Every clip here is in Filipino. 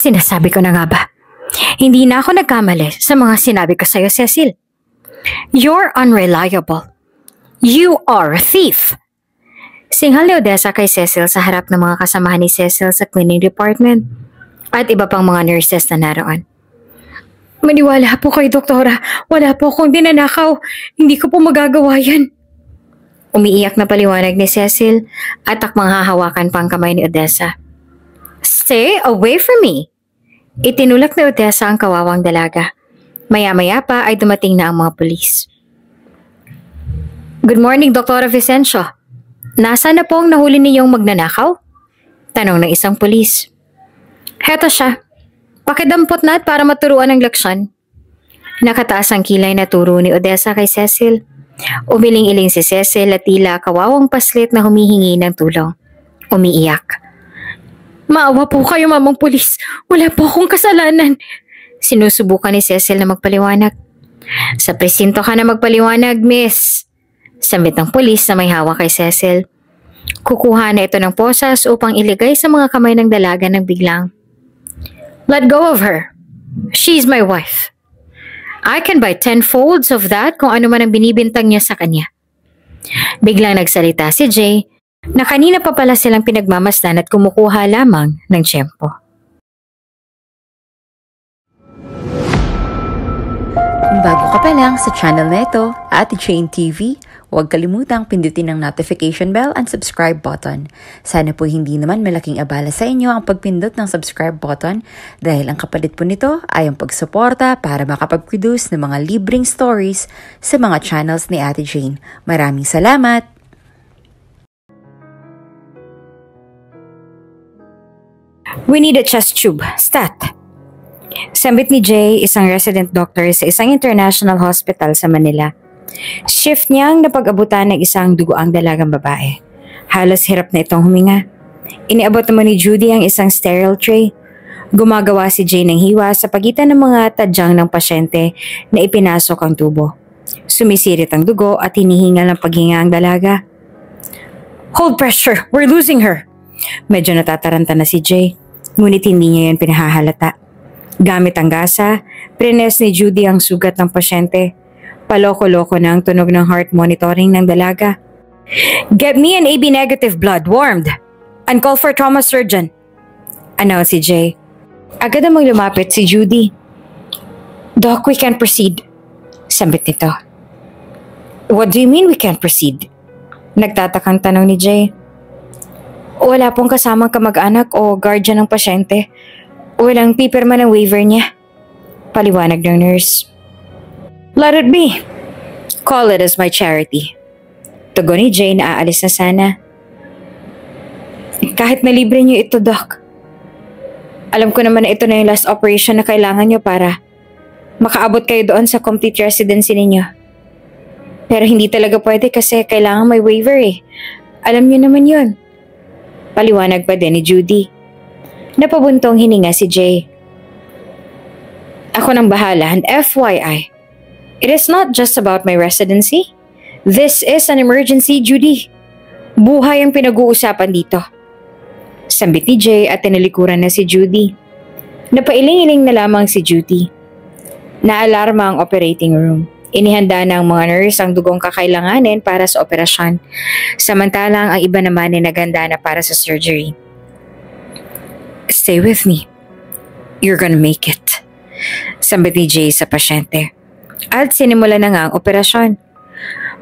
Sinasabi ko na nga ba? Hindi na ako nagkamali sa mga sinabi ko sa'yo, Cecil. You're unreliable. You are a thief. Singhal ni Odessa kay Cecil sa harap ng mga kasamahan ni Cecil sa cleaning department at iba pang mga nurses na naroon. Maniwala po kay Doktora. Wala po akong dinanakaw. Hindi ko po magagawa yan. Umiiyak na paliwanag ni Cecil at takmang hahawakan pang kamay ni Odessa. Stay away from me! Itinulak ni Odessa ang kawawang dalaga. Maya-maya pa ay dumating na ang mga pulis. Good morning, Dr. Vicencio. Nasaan na po ang nahuli niyong magnanakaw? Tanong ng isang pulis. Heto siya. Pakidampot na at para maturuan ng leksyon. Nakataas ang kilay na turo ni Odessa kay Cecil. Umiling-iling si Cecil at tila kawawang paslit na humihingi ng tulong. Umiiyak. Maawa po kayo, mamang pulis. Wala po akong kasalanan. Sinusubukan ni Cecil na magpaliwanag. Sa presinto ka na magpaliwanag, miss. Sambit ng pulis na may hawak kay Cecil. Kukuha na ito ng posas upang iligay sa mga kamay ng dalaga ng biglang. Let go of her. She's my wife. I can buy 10 folds of that kung ano man ang binibintang niya sa kanya. Biglang nagsalita si Jay na kanina pa pala silang pinagmamasdan at kumukuha lamang ng tiyempo. Kung bago ka pa lang sa channel na ito, Ate Jane TV, huwag kalimutang pindutin ang notification bell and subscribe button. Sana po hindi naman malaking abala sa inyo ang pagpindot ng subscribe button dahil ang kapalit po nito ay ang pagsuporta para makapag-produce ng mga libreng stories sa mga channels ni Ate Jane. Maraming salamat! We need a chest tube. Stat. Sambit ni Jay, isang resident doctor sa isang international hospital sa Manila. Shift niyang napag-abutan ng isang dugoang dalagang babae. Halos hirap na itong huminga. Iniabot naman ni Judy ang isang sterile tray. Gumagawa si Jay ng hiwa sa pagitan ng mga tadyang ng pasyente na ipinasok ang tubo. Sumisirit ang dugo at hinihingal ng paghinga ang dalaga. Hold pressure! We're losing her! Medyo natataranta na si Jay, ngunit hindi niya yan pinahahalata. Gamit ang gasa, prines ni Judy ang sugat ng pasyente. Paloko-loko na ang tunog ng heart monitoring ng dalaga. Get me an AB negative blood, warmed, and call for trauma surgeon. Announce si Jay. Agad namang lumapit si Judy. Doc, we can't proceed. Sambit nito. What do you mean we can't proceed? Nagtatakang tanong ni Jay. Wala pong kasamang kamag-anak o guardian ng pasyente. Walang pipirma ng waiver niya. Paliwanag ng nurse. Let it be. Call it as my charity. Tugon ni Jay na aalis na sana. Kahit na libre niyo ito, Doc. Alam ko naman na ito na yung last operation na kailangan niyo para makaabot kayo doon sa complete residency ninyo. Pero hindi talaga pwede kasi kailangan may waiver eh. Alam niyo naman yun. Paliwanag pa din ni Judy. Napabuntong hininga si Jay. Ako nang bahala and FYI, it is not just about my residency. This is an emergency, Judy. Buhay ang pinag-uusapan dito. Sambit ni Jay at tinalikuran na si Judy. Napailing-iling na lamang si Judy. Naalarma ang operating room. Inihanda ng mga nurse ang dugong kakailanganin para sa operasyon. Samantalang ang iba naman ay naganda na para sa surgery. Stay with me. You're gonna make it. Sambit ni Jay sa pasyente. At sinimula na nga ang operasyon.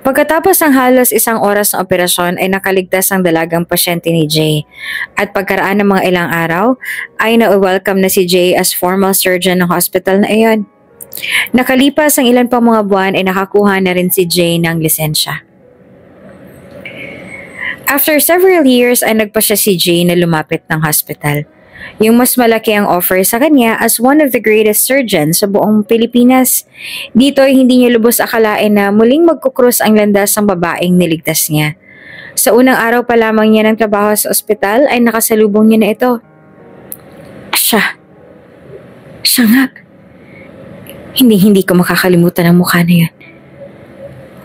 Pagkatapos ng halos 1 oras ng operasyon ay nakaligtas ang dalagang pasyente ni Jay. At pagkaraan ng mga ilang araw ay na-welcome na si Jay as formal surgeon ng hospital na iyon. Nakalipas ang ilan pang mga buwan ay nakakuha na rin si Jay ng lisensya. After several years ay nagpa siya si Jay na lumapit ng hospital. Yung mas malaki ang offer sa kanya as one of the greatest surgeons sa buong Pilipinas. Dito ay hindi niya lubos akalain na muling magkukrus ang landas ng babaeng niligtas niya. Sa unang araw pa lamang niya ng trabaho sa ospital ay nakasalubong niya na ito. Siya nga. Hindi ko makakalimutan ang mukha na yun.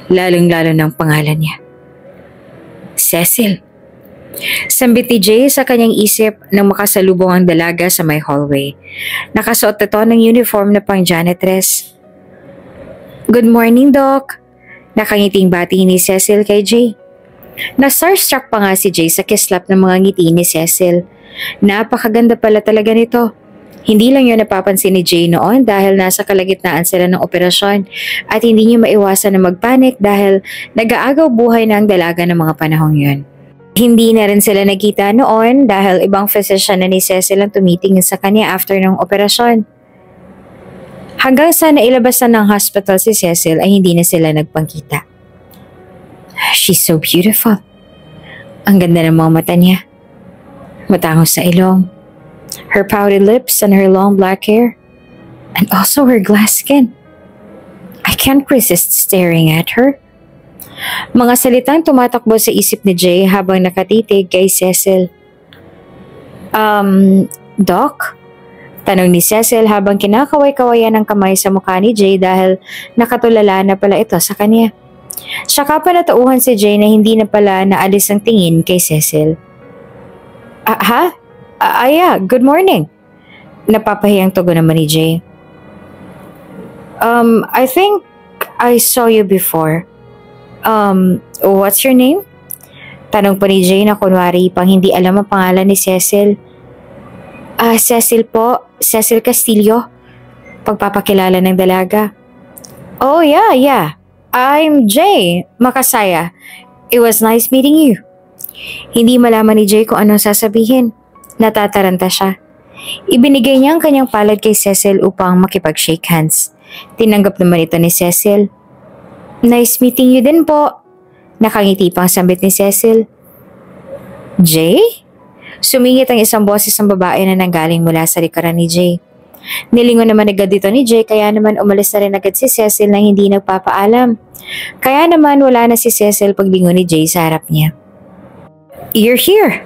Lalong-lalo ng pangalan niya. Cecil. Sambit ni Jay sa kanyang isip nang makasalubong ang dalaga sa may hallway. Nakasuot ito ng uniform na pang janitress. "Good morning, Doc." Nakangiting bati ni Cecil kay Jay. Na-starstruck pa nga si Jay sa kislap ng mga ngiti ni Cecil. Napakaganda pala talaga nito. Hindi lang yun napapansin ni Jay noon dahil nasa kalagitnaan sila ng operasyon at hindi niya maiwasan na magpanik dahil nag-aagaw buhay na ang dalaga ng mga panahong yun. Hindi na rin sila nagkita noon dahil ibang physician na ni Cecil ang tumitingin sa kanya after ng operasyon. Hanggang sa nailabas na ng hospital si Cecil ay hindi na sila nagpangkita. She's so beautiful. Ang ganda ng mga mata niya. Matangos sa ilong. Her pouty lips and her long black hair. And also her glass skin. I can't resist staring at her. Mga salitang tumatakbo sa isip ni Jay habang nakatitig kay Cecil. Doc? Tanong ni Cecil habang kinakaway-kawayan ng kamay sa mukha ni Jay dahil nakatulala na pala ito sa kanya. Saka pa natauhan si Jay na hindi na pala naalis ang tingin kay Cecil. Yeah, good morning. Napapahiyang tugon naman ni Jay. I think I saw you before. What's your name? Tanong pa ni Jay na kunwari pang hindi alam ang pangalan ni Cecil. Cecil po. Cecil Castillo. Pagpapakilala ng dalaga. Oh yeah. I'm Jay Makasaya. It was nice meeting you. Hindi malaman ni Jay kung anong sasabihin. Natataranta siya. Ibinigay niya ang kanyang palad kay Cecil upang makipag-shake hands. Tinanggap naman ito ni Cecil. Nice meeting you din po. Nakangiti pang sambit ni Cecil. Jay? Sumingit ang isang boses ng babae na nanggaling mula sa likuran ni Jay. Nilingon naman agad dito ni Jay kaya naman umalis na rin agad si Cecil nang hindi nagpapaalam. Kaya naman wala na si Cecil paglingon ni Jay sa harap niya. You're here.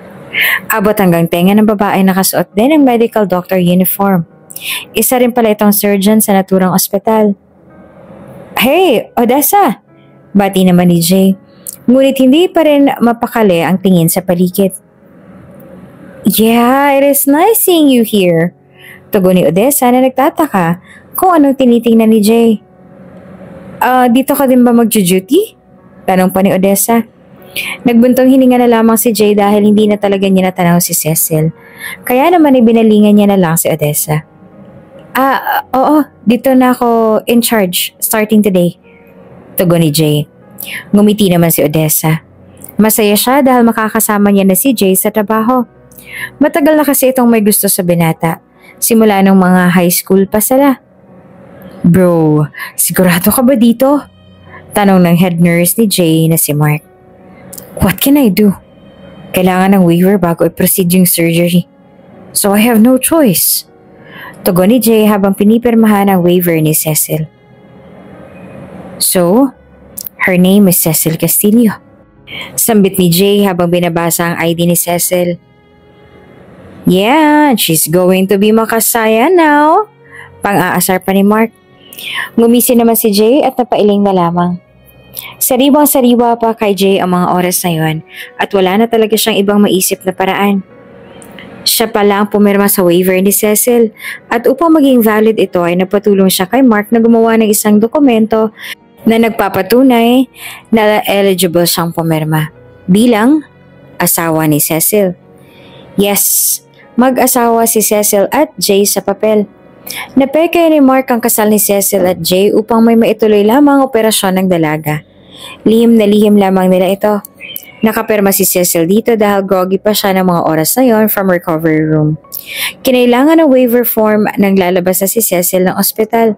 Abot hanggang tenga ng babae nakasuot din ng medical doctor uniform. Isa rin pala itong surgeon sa naturang ospital. Hey, Odessa! Bati naman ni Jay. Ngunit hindi pa rin mapakali ang tingin sa paligid. Yeah, it is nice seeing you here. Tugon ni Odessa na nagtataka kung anong tinitingnan ni Jay. Dito ka din ba mag-duty? Tanong pa ni Odessa. Nagbuntong hininga na lamang si Jay dahil hindi na talaga niya natanaw si Cecil. Kaya naman ibinalingan niya na lang si Odessa. Oo, dito na ako in charge starting today. Tugon ni Jay. Ngumiti naman si Odessa. Masaya siya dahil makakasama niya na si Jay sa trabaho. Matagal na kasi itong may gusto sa binata. Simula nung mga high school pa sila. Bro, sigurado ka ba dito? Tanong ng head nurse ni Jay na si Mark. What can I do? Kailangan ng waiver bago i-proceed yung surgery. So I have no choice. Tugon ni Jay habang pinipirmahan ang waiver ni Cecil. So, her name is Cecil Castillo. Sambit ni Jay habang binabasa ang ID ni Cecil. Yeah, she's going to be Makasaya now. Pang-aasar pa ni Mark. Ngumisi naman si Jay at napailing na lamang. Sariwang-sariwa pa kay Jay ang mga oras na yon at wala na talaga siyang ibang maisip na paraan. Siya pala ang pumirma sa waiver ni Cecil at upang maging valid ito ay napatulong siya kay Mark na gumawa ng isang dokumento na nagpapatunay na eligible siyang pumirma bilang asawa ni Cecil. Yes, mag-asawa si Cecil at Jay sa papel. Napeke ni Mark ang kasal ni Cecil at Jay upang may maituloy lamang operasyon ng dalaga. Lihim na lihim lamang nila ito. Nakapirma si Cecil dito dahil groggy pa siya ng mga oras na yon from recovery room. Kinailangan ng waiver form nang lalabas na si Cecil ng ospital.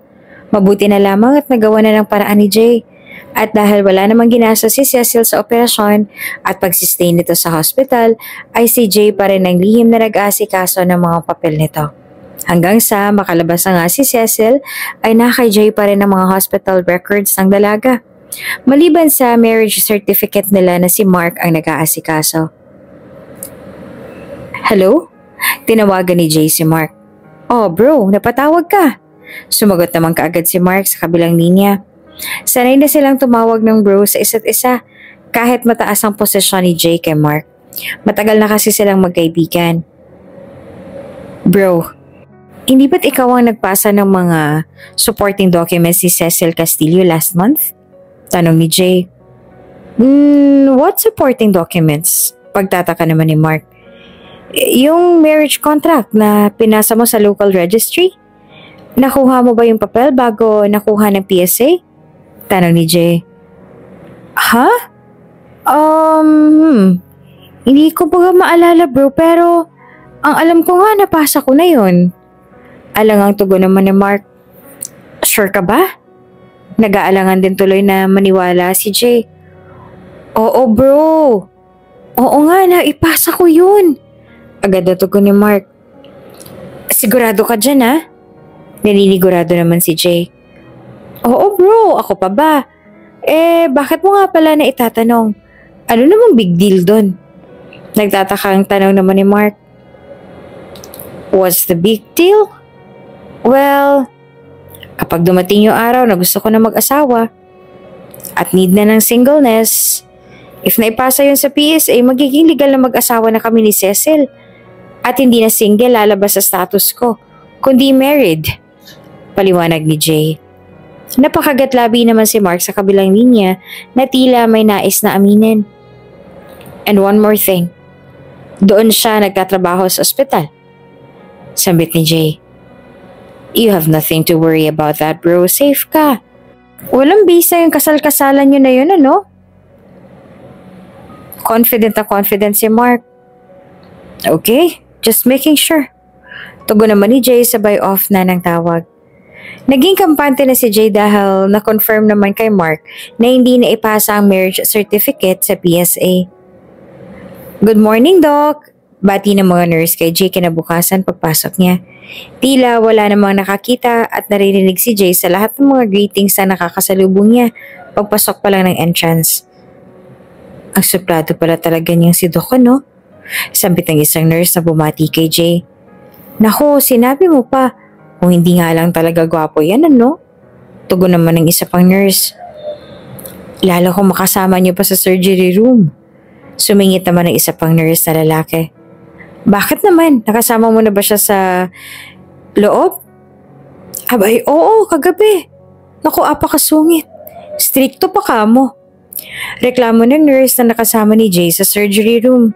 Mabuti na lamang at nagawa na ng paraan ni Jay. At dahil wala namang ginastos si Cecil sa operasyon at pagsistay nito sa hospital, ay si Jay pa rin ang lihim na nag-aasikaso ng mga papel nito. Hanggang sa makalabas na nga si Cecil, ay nakay Jay pa rin ang mga hospital records ng dalaga. Maliban sa marriage certificate nila na si Mark ang nag-aasikaso. Hello? Tinawagan ni Jay si Mark. Oh bro, napatawag ka. Sumagot naman kaagad si Mark sa kabilang linya. Sanay na silang tumawag ng bro sa isa't isa kahit mataas ang posisyon ni Jay kay Mark. Matagal na kasi silang magkaibigan. Bro, hindi ba't ikaw ang nagpasa ng mga supporting documents ni Cecil Castillo last month? Tanong ni Jay. What supporting documents? Pagtataka naman ni Mark. Yung marriage contract na pinasa mo sa local registry? Nakuha mo ba yung papel bago nakuha ng PSA? Tanong ni Jay. Ha? Hindi ko ba maalala bro, pero ang alam ko nga napasa ko na yun. Alangang tugon naman ni Mark. Sure ka ba? Nag-aalangan din tuloy na maniwala si Jay. Oo bro. Oo nga, naipasa ko yun. Agad na tugon ni Mark. Sigurado ka dyan ha? Naninigurado naman si Jay. Oo bro, ako pa ba? Bakit mo nga pala na itatanong? Ano namang big deal dun? Nagtatakang tanong naman ni Mark. What's the big deal? Well, kapag dumating yung araw na gusto ko na mag-asawa at need na ng singleness, if naipasa yun sa PSA, magiging legal na mag-asawa na kami ni Cecil. At hindi na single lalabas sa status ko, kundi married. Paliwanag ni Jay. Napakagatlabi naman si Mark sa kabilang linya na tila may nais na aminin. And one more thing, doon siya nagtatrabaho sa ospital. Sambit ni Jay. You have nothing to worry about that bro, safe ka. Walang bisa yung kasal-kasalan nyo na yun ano? Confident na confident si Mark. Okay, just making sure. Tugon naman ni Jay sabay off na ng tawag. Naging kampante na si Jay dahil na-confirm naman kay Mark na hindi na ipasa ang marriage certificate sa PSA. Good morning, Doc! Bati ng mga nurse kay Jay kinabukasan pagpasok niya. Tila wala namang nakakita at naririnig si Jay sa lahat ng mga greetings na nakakasalubong niya pagpasok pa lang ng entrance. Ang suplado pala talaga niyang si Doc, no? Sambit ng isang nurse na bumati kay Jay. Naku, sinabi mo pa. Kung hindi nga lang talaga gwapo yan, ano? Tugon naman ng isa pang nurse. Lalo kung makasama niyo pa sa surgery room. Sumingit naman ng isa pang nurse na lalaki. Bakit naman? Nakasama mo na ba siya sa loob? Abay, oo, kagabi. Naku, apakasungit. Stricto pa ka mo. Reklamo ng nurse na nakasama ni Jay sa surgery room.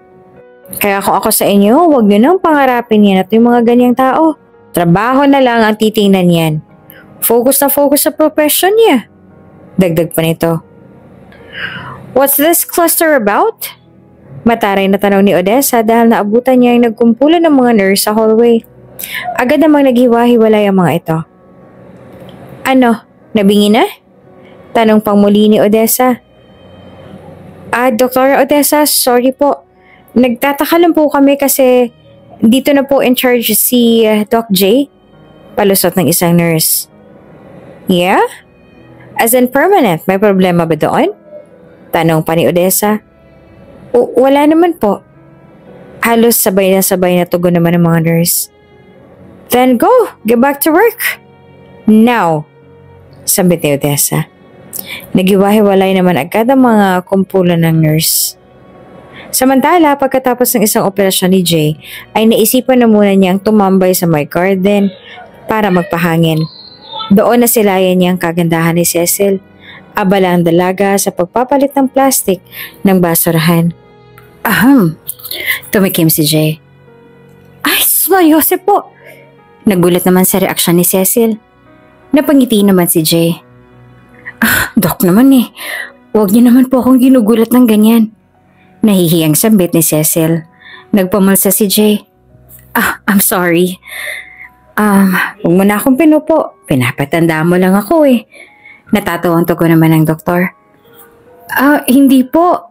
Kaya kung ako sa inyo, huwag niyo nang pangarapin yan at yung mga ganyang tao. Trabaho na lang ang titingnan yan. Focus na focus sa profession niya. Dagdag pa nito. What's this cluster about? Mataray na tanong ni Odessa dahil naabutan niya yung nagkumpulan ng mga nurse sa hallway. Agad namang naghiwa-hiwalay ang mga ito. Ano, nabingi na? Tanong pang muli ni Odessa. Dr. Odessa, sorry po. Nagtataka lang po kami kasi dito na po in charge si Doc J. Palusot ng isang nurse. Yeah? As in permanent, may problema ba doon? Tanong pa ni Odessa. Wala naman po. Halos sabay na tugon naman ng mga nurse. Then go, get back to work. Now, sabi ni Odessa. Nagiwahiwalay naman agad ang mga kumpulan ng nurse. Samantala, pagkatapos ng isang operasyon ni Jay, ay naisipan na muna niyang tumambay sa my garden para magpahangin. Doon nasilayan niya ang kagandahan ni Cecil. Abala ang dalaga sa pagpapalit ng plastik ng basurahan. Tumikim si Jay. Ay, Yosef po. Nagulat naman sa reaksyon ni Cecil. Napangiti naman si Jay. Dok naman eh. Huwag niyo naman po akong ginugulat ng ganyan. Nahihiyang sambit ni Cecil. Nagpamalsa si Jay. I'm sorry. Huwag mo na akong pinupo. Pinapatanda mo lang ako eh. Natatawang tugon naman ng doktor. Hindi po.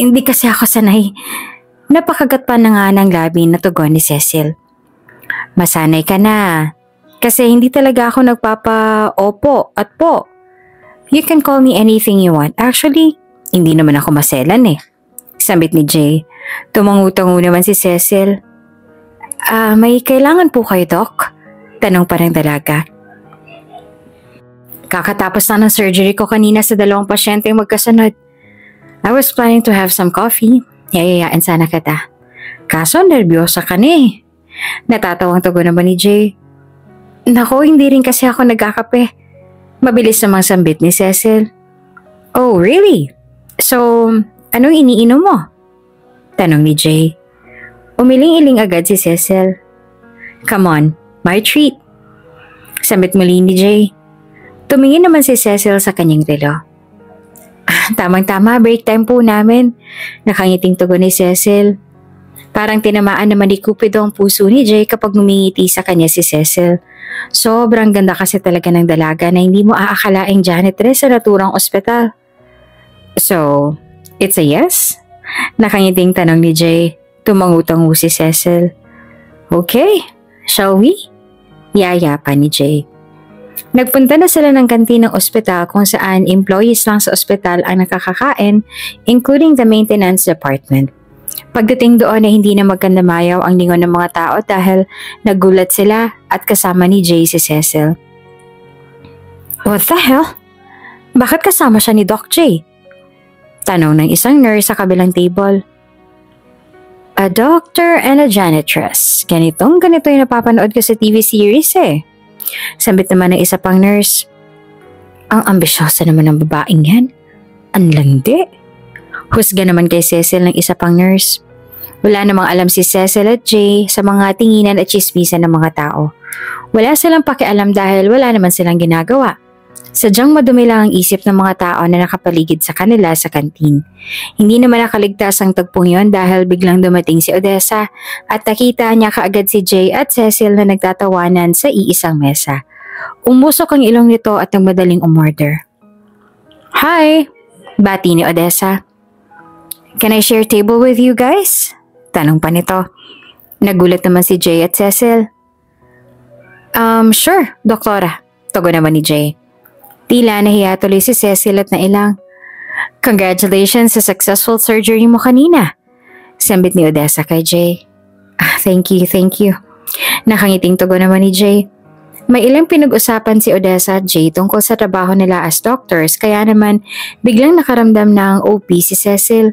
Hindi kasi ako sanay. Napakagat pa na nga ng labi na tugon ni Cecil. Masanay ka na. Kasi hindi talaga ako nagpapa-opo at po. You can call me anything you want. Actually, hindi naman ako maselan eh. Sambit ni Jay. Tumangutango naman si Cecil. May kailangan po kayo, Doc? Tanong pa ng dalaga. Kakatapos na ng surgery ko kanina sa 2 pasyenteng magkasunod. I was planning to have some coffee. Yayayaan sana kita. Kaso nervyosa ka na eh. Natatawang tugon naman ni Jay. Nako, hindi rin kasi ako nagkakape. Mabilis namang sambit ni Cecil. Oh, really? So, anong iniinom mo? Tanong ni Jay. Umiling-iling agad si Cecil. Come on, my treat. Sambit muli ni Jay. Tumingin naman si Cecil sa kanyang relo. Tamang-tama, break time po namin. Nakangiting tugon ni Cecil. Parang tinamaan naman ni Cupido ang puso ni Jay kapag ngumingiti sa kanya si Cecil. Sobrang ganda kasi talaga ng dalaga na hindi mo aakalaing janitress sa naturang ospital. So, it's a yes? Nakangiting tanong ni Jay. Tumangutango si Cecil. Okay, shall we? Yaya pa ni Jay. Nagpunta na sila ng kantin ng ospital kung saan employees lang sa ospital ang nakakakain, including the maintenance department. Pagdating doon ay hindi na magkandamayaw ang lingon ng mga tao dahil nagulat sila at kasama ni Jay si Cecil. What the hell? Bakit kasama siya ni Doc Jay? Tanong ng isang nurse sa kabilang table. A doctor and a janitress. Ganito yung napapanood ko sa TV series eh. Sambit naman ng isa pang nurse. Ang ambisyosa naman ng babaeng yan. Ang landi. Husga naman kay Cecil ng isa pang nurse. Wala namang alam si Cecil at Jay sa mga tinginan at chismisan ng mga tao. Wala silang pakialam dahil wala naman silang ginagawa. Sadyang madumi lang ang isip ng mga tao na nakapaligid sa kanila sa kantin. Hindi naman nakaligtas ang tagpong yon dahil biglang dumating si Odessa at nakita niya kaagad si Jay at Cecil na nagtatawanan sa iisang mesa. Umusok ang ilong nito at nagmadaling umorder. Hi! Bati ni Odessa. Can I share table with you guys? Tanong pa nito. Nagulat naman si Jay at Cecil. Sure, doktora. Tugon naman ni Jay. Tila nahiya tuloy si Cecil at nailang. Congratulations sa successful surgery mo kanina. Sambit ni Odessa kay Jay. Thank you. Nakangiting tugon naman ni Jay. May ilang pinag-usapan si Odessa at Jay tungkol sa trabaho nila as doctors kaya naman biglang nakaramdam na ang OP si Cecil.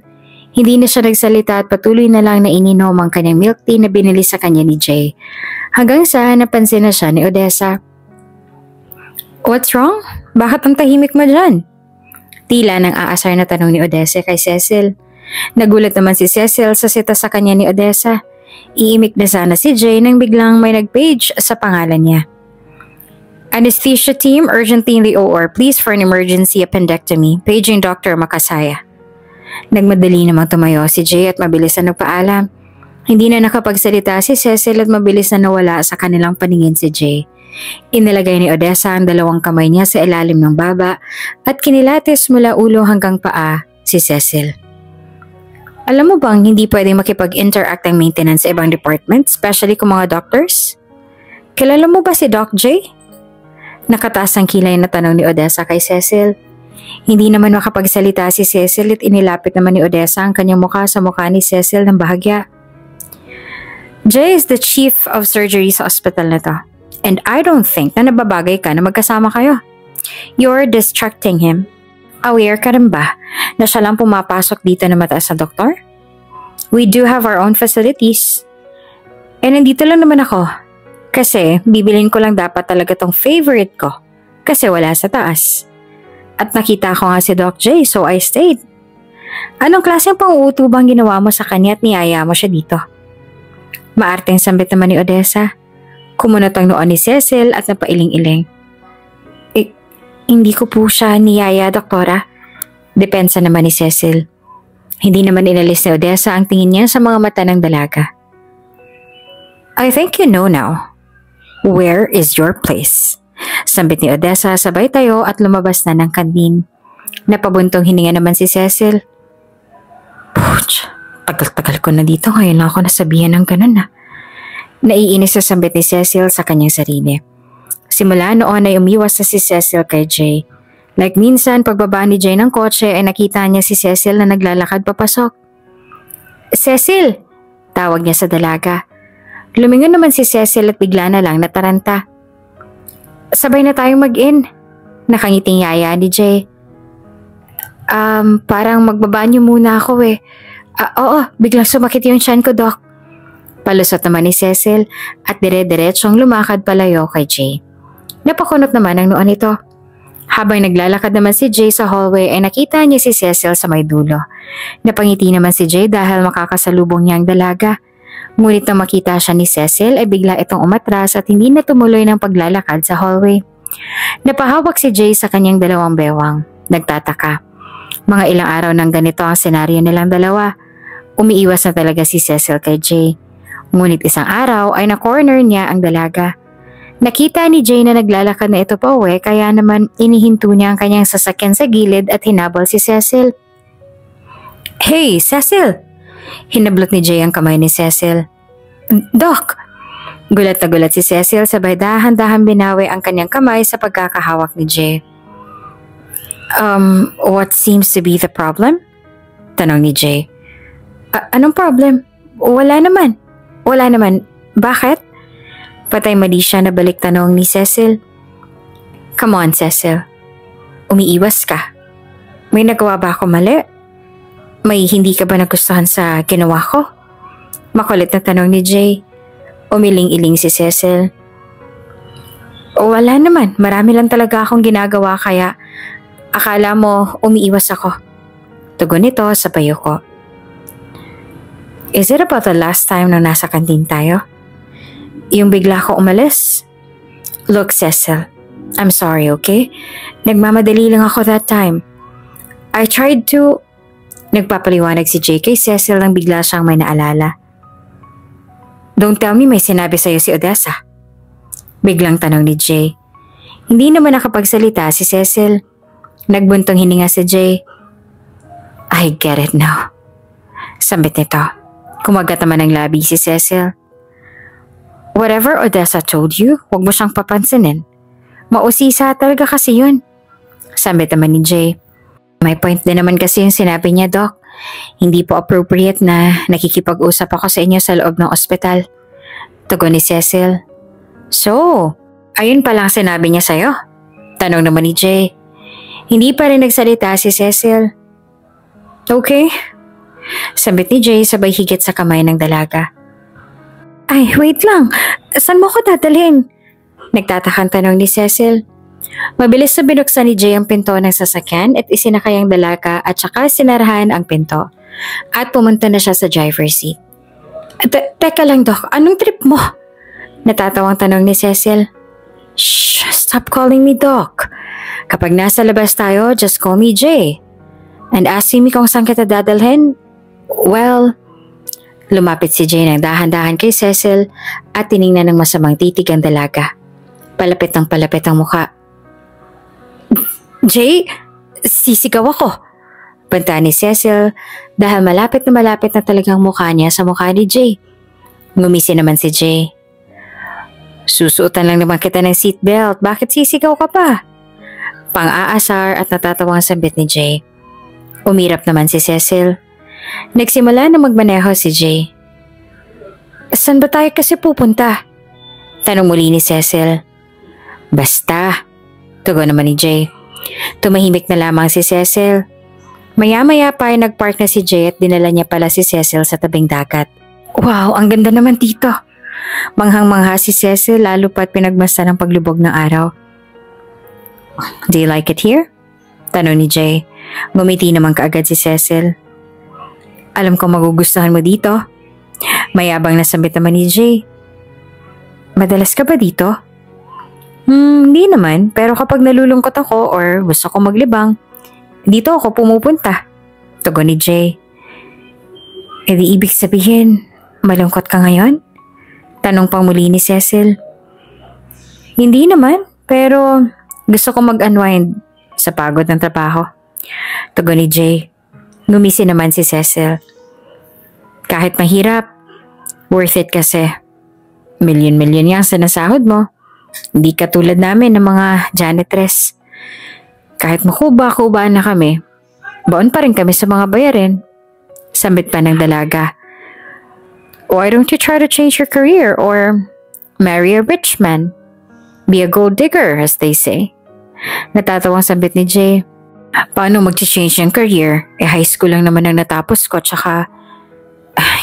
Hindi na siya nagsalita at patuloy na lang na ininom ang kanyang milk tea na binili sa kanya ni Jay. Hanggang sa napansin na siya ni Odessa. What's wrong? Bakit ang tahimik mo dyan? Tila nang aasar na tanong ni Odessa kay Cecil. Nagulat naman si Cecil sa sita sa kanya ni Odessa. Iimik na sana si Jay nang biglang may nag-page sa pangalan niya. Anesthesia team urgently in the OR. Please for an emergency appendectomy. Paging Dr. Makasaya. Nagmadali namang tumayo si Jay at mabilis na nagpaalam. Hindi na nakapagsalita si Cecil at mabilis na nawala sa kanilang paningin si Jay. Inilagay ni Odessa ang dalawang kamay niya sa ilalim ng baba at kinilatis mula ulo hanggang paa si Cecil. Alam mo bang hindi pwedeng makipag-interact ang maintenance sa ibang department, especially kung mga doctors? Kilala mo ba si Doc J? Nakataas ang kilay na tanong ni Odessa kay Cecil. Hindi naman makapagsalita si Cecil at inilapit naman ni Odessa ang kanyang mukha sa mukha ni Cecil ng bahagya. Jay is the chief of surgery sa ospital na to. And I don't think na nababagay ka na magkasama kayo. You're distracting him. Aware ka rin ba na siya lang pumapasok dito na mataas na doktor? We do have our own facilities. And nandito lang naman ako. Kasi bibilin ko lang dapat talaga tong favorite ko. Kasi wala sa taas. At nakita ko nga si Doc J so I stayed. Anong klaseng pang-uuto bang ginawa mo sa kanya at niyaya mo siya dito? Maarteng sambit naman ni Odessa. Kumunot ang noon ni Cecil at napailing-iling. Hindi ko po siya niyaya, doktora. Depensa naman ni Cecil. Hindi naman inalis ni Odessa ang tingin niya sa mga mata ng dalaga. I think you know now. Where is your place? Sambit ni Odessa sabay tayo at lumabas na ng kantin. Napabuntong hininga naman si Cecil. Puch, tagal-tagal ko na dito ngayon lang ako nasabihan ng ganun na. Naiinis sa sambit ni Cecil sa kanyang sarili. Simula noon ay umiwas na si Cecil kay Jay. Like minsan pagbaba ni Jay ng kotse ay nakita niya si Cecil na naglalakad papasok. Cecil! Tawag niya sa dalaga. Lumingon naman si Cecil at bigla na lang nataranta. Sabay na tayong mag-in. Nakangiting yaya ni Jay. Parang magbabanyo muna ako eh. Oo, biglang sumakit yung tiyan ko, Doc. Palusot naman ni Cecil at dire-diretsong lumakad palayo kay Jay. Napakunot naman ang noon nito. Habang naglalakad naman si Jay sa hallway ay nakita niya si Cecil sa may dulo. Napangiti naman si Jay dahil makakasalubong niya ang dalaga. Ngunit nang makita siya ni Cecil ay bigla itong umatras at hindi na tumuloy ng paglalakad sa hallway. Napahawak si Jay sa kanyang dalawang bewang. Nagtataka. Mga ilang araw nang ganito ang senaryo nilang dalawa. Umiiwas na talaga si Cecil kay Jay. Ngunit isang araw ay na-corner niya ang dalaga. Nakita ni Jay na naglalakad na ito pa uwi kaya naman inihinto niya ang kanyang sasakyan sa gilid at hinabol si Cecil. Hey, Cecil! Hinablot ni Jay ang kamay ni Cecil. Doc! Gulat na gulat si Cecil sabay dahan-dahan binawi ang kanyang kamay sa pagkakahawak ni Jay. What seems to be the problem? Tanong ni Jay. Anong problem? Wala naman. Wala naman. Bakit? Patay mali siya na balik tanong ni Cecil. Come on, Cecil. Umiiwas ka. May nagawa ba ako mali? May hindi ka ba nagustuhan sa ginawa ko? Makulit na tanong ni Jay. Umiling-iling si Cecil. Wala naman. Marami lang talaga akong ginagawa kaya akala mo umiiwas ako. Tugon nito sa payo ko. Is it about the last time na nasa kantin tayo? Yung bigla ko umalis? Look, Cecil, I'm sorry, okay? Nagmamadali lang ako that time. I tried to... Nagpapaliwanag si Jay kay Cecil nang bigla siyang may naalala. Don't tell me may sinabi sa'yo si Odessa. Biglang tanong ni Jay. Hindi naman nakapagsalita si Cecil. Nagbuntong hininga si Jay. I get it now. Sambit nito. Kumagat naman ng labi si Cecil. Whatever Odessa told you, huwag mo siyang papansinin. Mausisa talaga kasi yun. Sambit naman ni Jay. May point din naman kasi yung sinabi niya, Doc. Hindi po appropriate na nakikipag-usap ako sa inyo sa loob ng ospital. Tugon ni Cecil. So, ayun palang sinabi niya sa'yo? Tanong naman ni Jay. Hindi pa rin nagsalita si Cecil. Okay. Sambit ni Jay sabay higit sa kamay ng dalaga. Ay, wait lang. Saan mo ko dadalhin? Nagtatakang tanong ni Cecil. Mabilis na binuksan ni Jay ang pinto ng sasakyan at isinakay ang dalaga at saka sinarahan ang pinto. At pumunta na siya sa driver's seat. Teka lang, Doc. Anong trip mo? Natatawang tanong ni Cecil. Shh! Stop calling me Doc. Kapag nasa labas tayo, just call me Jay. And asking me kung saan kita dadalhin? Well... Lumapit si Jay ng dahan-dahan kay Cecil at tiningnan ng masamang titig ang dalaga. Palapit ng palapit ang muka. Jay, sisigaw ako. Banta ni Cecil dahil malapit na talagang mukha niya sa mukha ni Jay. Ngumisi naman si Jay. Susuotan lang naman kita ng seatbelt, bakit sisigaw ka pa? Pang-aasar at natatawang sambit ni Jay. Umirap naman si Cecil. Nagsimula na magmaneho si Jay. Saan ba tayo kasi pupunta? Tanong muli ni Cecil. Basta. Tugon naman ni Jay. Tumahimik na lamang si Cecil. Maya-maya pa ay nagpark na si Jay at dinala niya pala si Cecil sa tabing dagat. Wow, ang ganda naman dito. Manghang-mangha si Cecil lalo pa't pinagmasdan ng paglubog ng araw. Do you like it here? Tanong ni Jay. Ngumiti naman kaagad si Cecil. Alam ko magugustuhan mo dito. Mayabang na sambit naman ni Jay. Madalas ka ba dito? Hindi naman, pero kapag nalulungkot ako or gusto ko maglibang, dito ako pumupunta. Tugon ni Jay. E di ibig sabihin, malungkot ka ngayon? Tanong pang muli ni Cecil. Hindi naman, pero gusto ko mag-unwind sa pagod ng trabaho. Tugon ni Jay. Ngumisi naman si Cecil. Kahit mahirap, worth it kasi. Milyon-milyon yang sinasahod mo. Hindi katulad namin ng mga janitress. Kahit makuba-kubaan na kami, baon pa rin kami sa mga bayarin. Sambit pa ng dalaga. Why don't you try to change your career or marry a rich man? Be a gold digger, as they say. Natatawang sambit ni Jay. Paano mag-change yung career? High school lang naman ang natapos ko, tsaka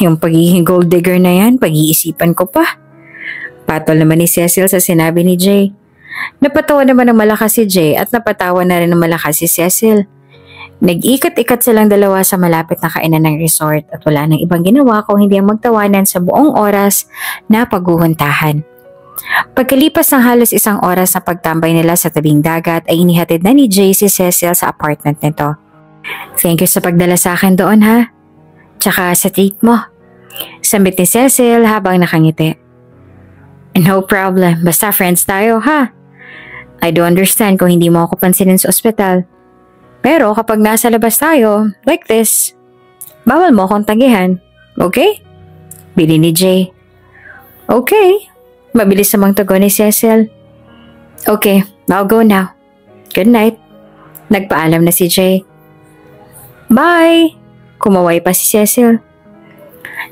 yung pagiging gold digger na yan, pag-iisipan ko pa. Patol naman ni Cecil sa sinabi ni Jay. Napatawa naman ng malakas si Jay at napatawa na rin ng malakas si Cecil. Nag-ikat-ikat silang dalawa sa malapit na kainan ng resort at wala nang ibang ginawa kung hindi ang magtawanan sa buong oras na paghuhuntahan. Pagkalipas ng halos 1 oras na pagtambay nila sa tabing dagat ay inihatid na ni Jay si Cecil sa apartment nito. Thank you sa pagdala sa akin doon ha. Tsaka sa treat mo. Sambit ni Cecil habang nakangiti. No problem, basta friends tayo ha. I do understand kung hindi mo ako pansinin sa ospital. Pero kapag nasa labas tayo, like this, bawal mo akong tagihan. Okay? Bili ni Jay. Okay. Mabilis namang tugon ni Cecil. Okay, I'll go now. Good night. Nagpaalam na si Jay. Bye! Kumaway pa si Cecil.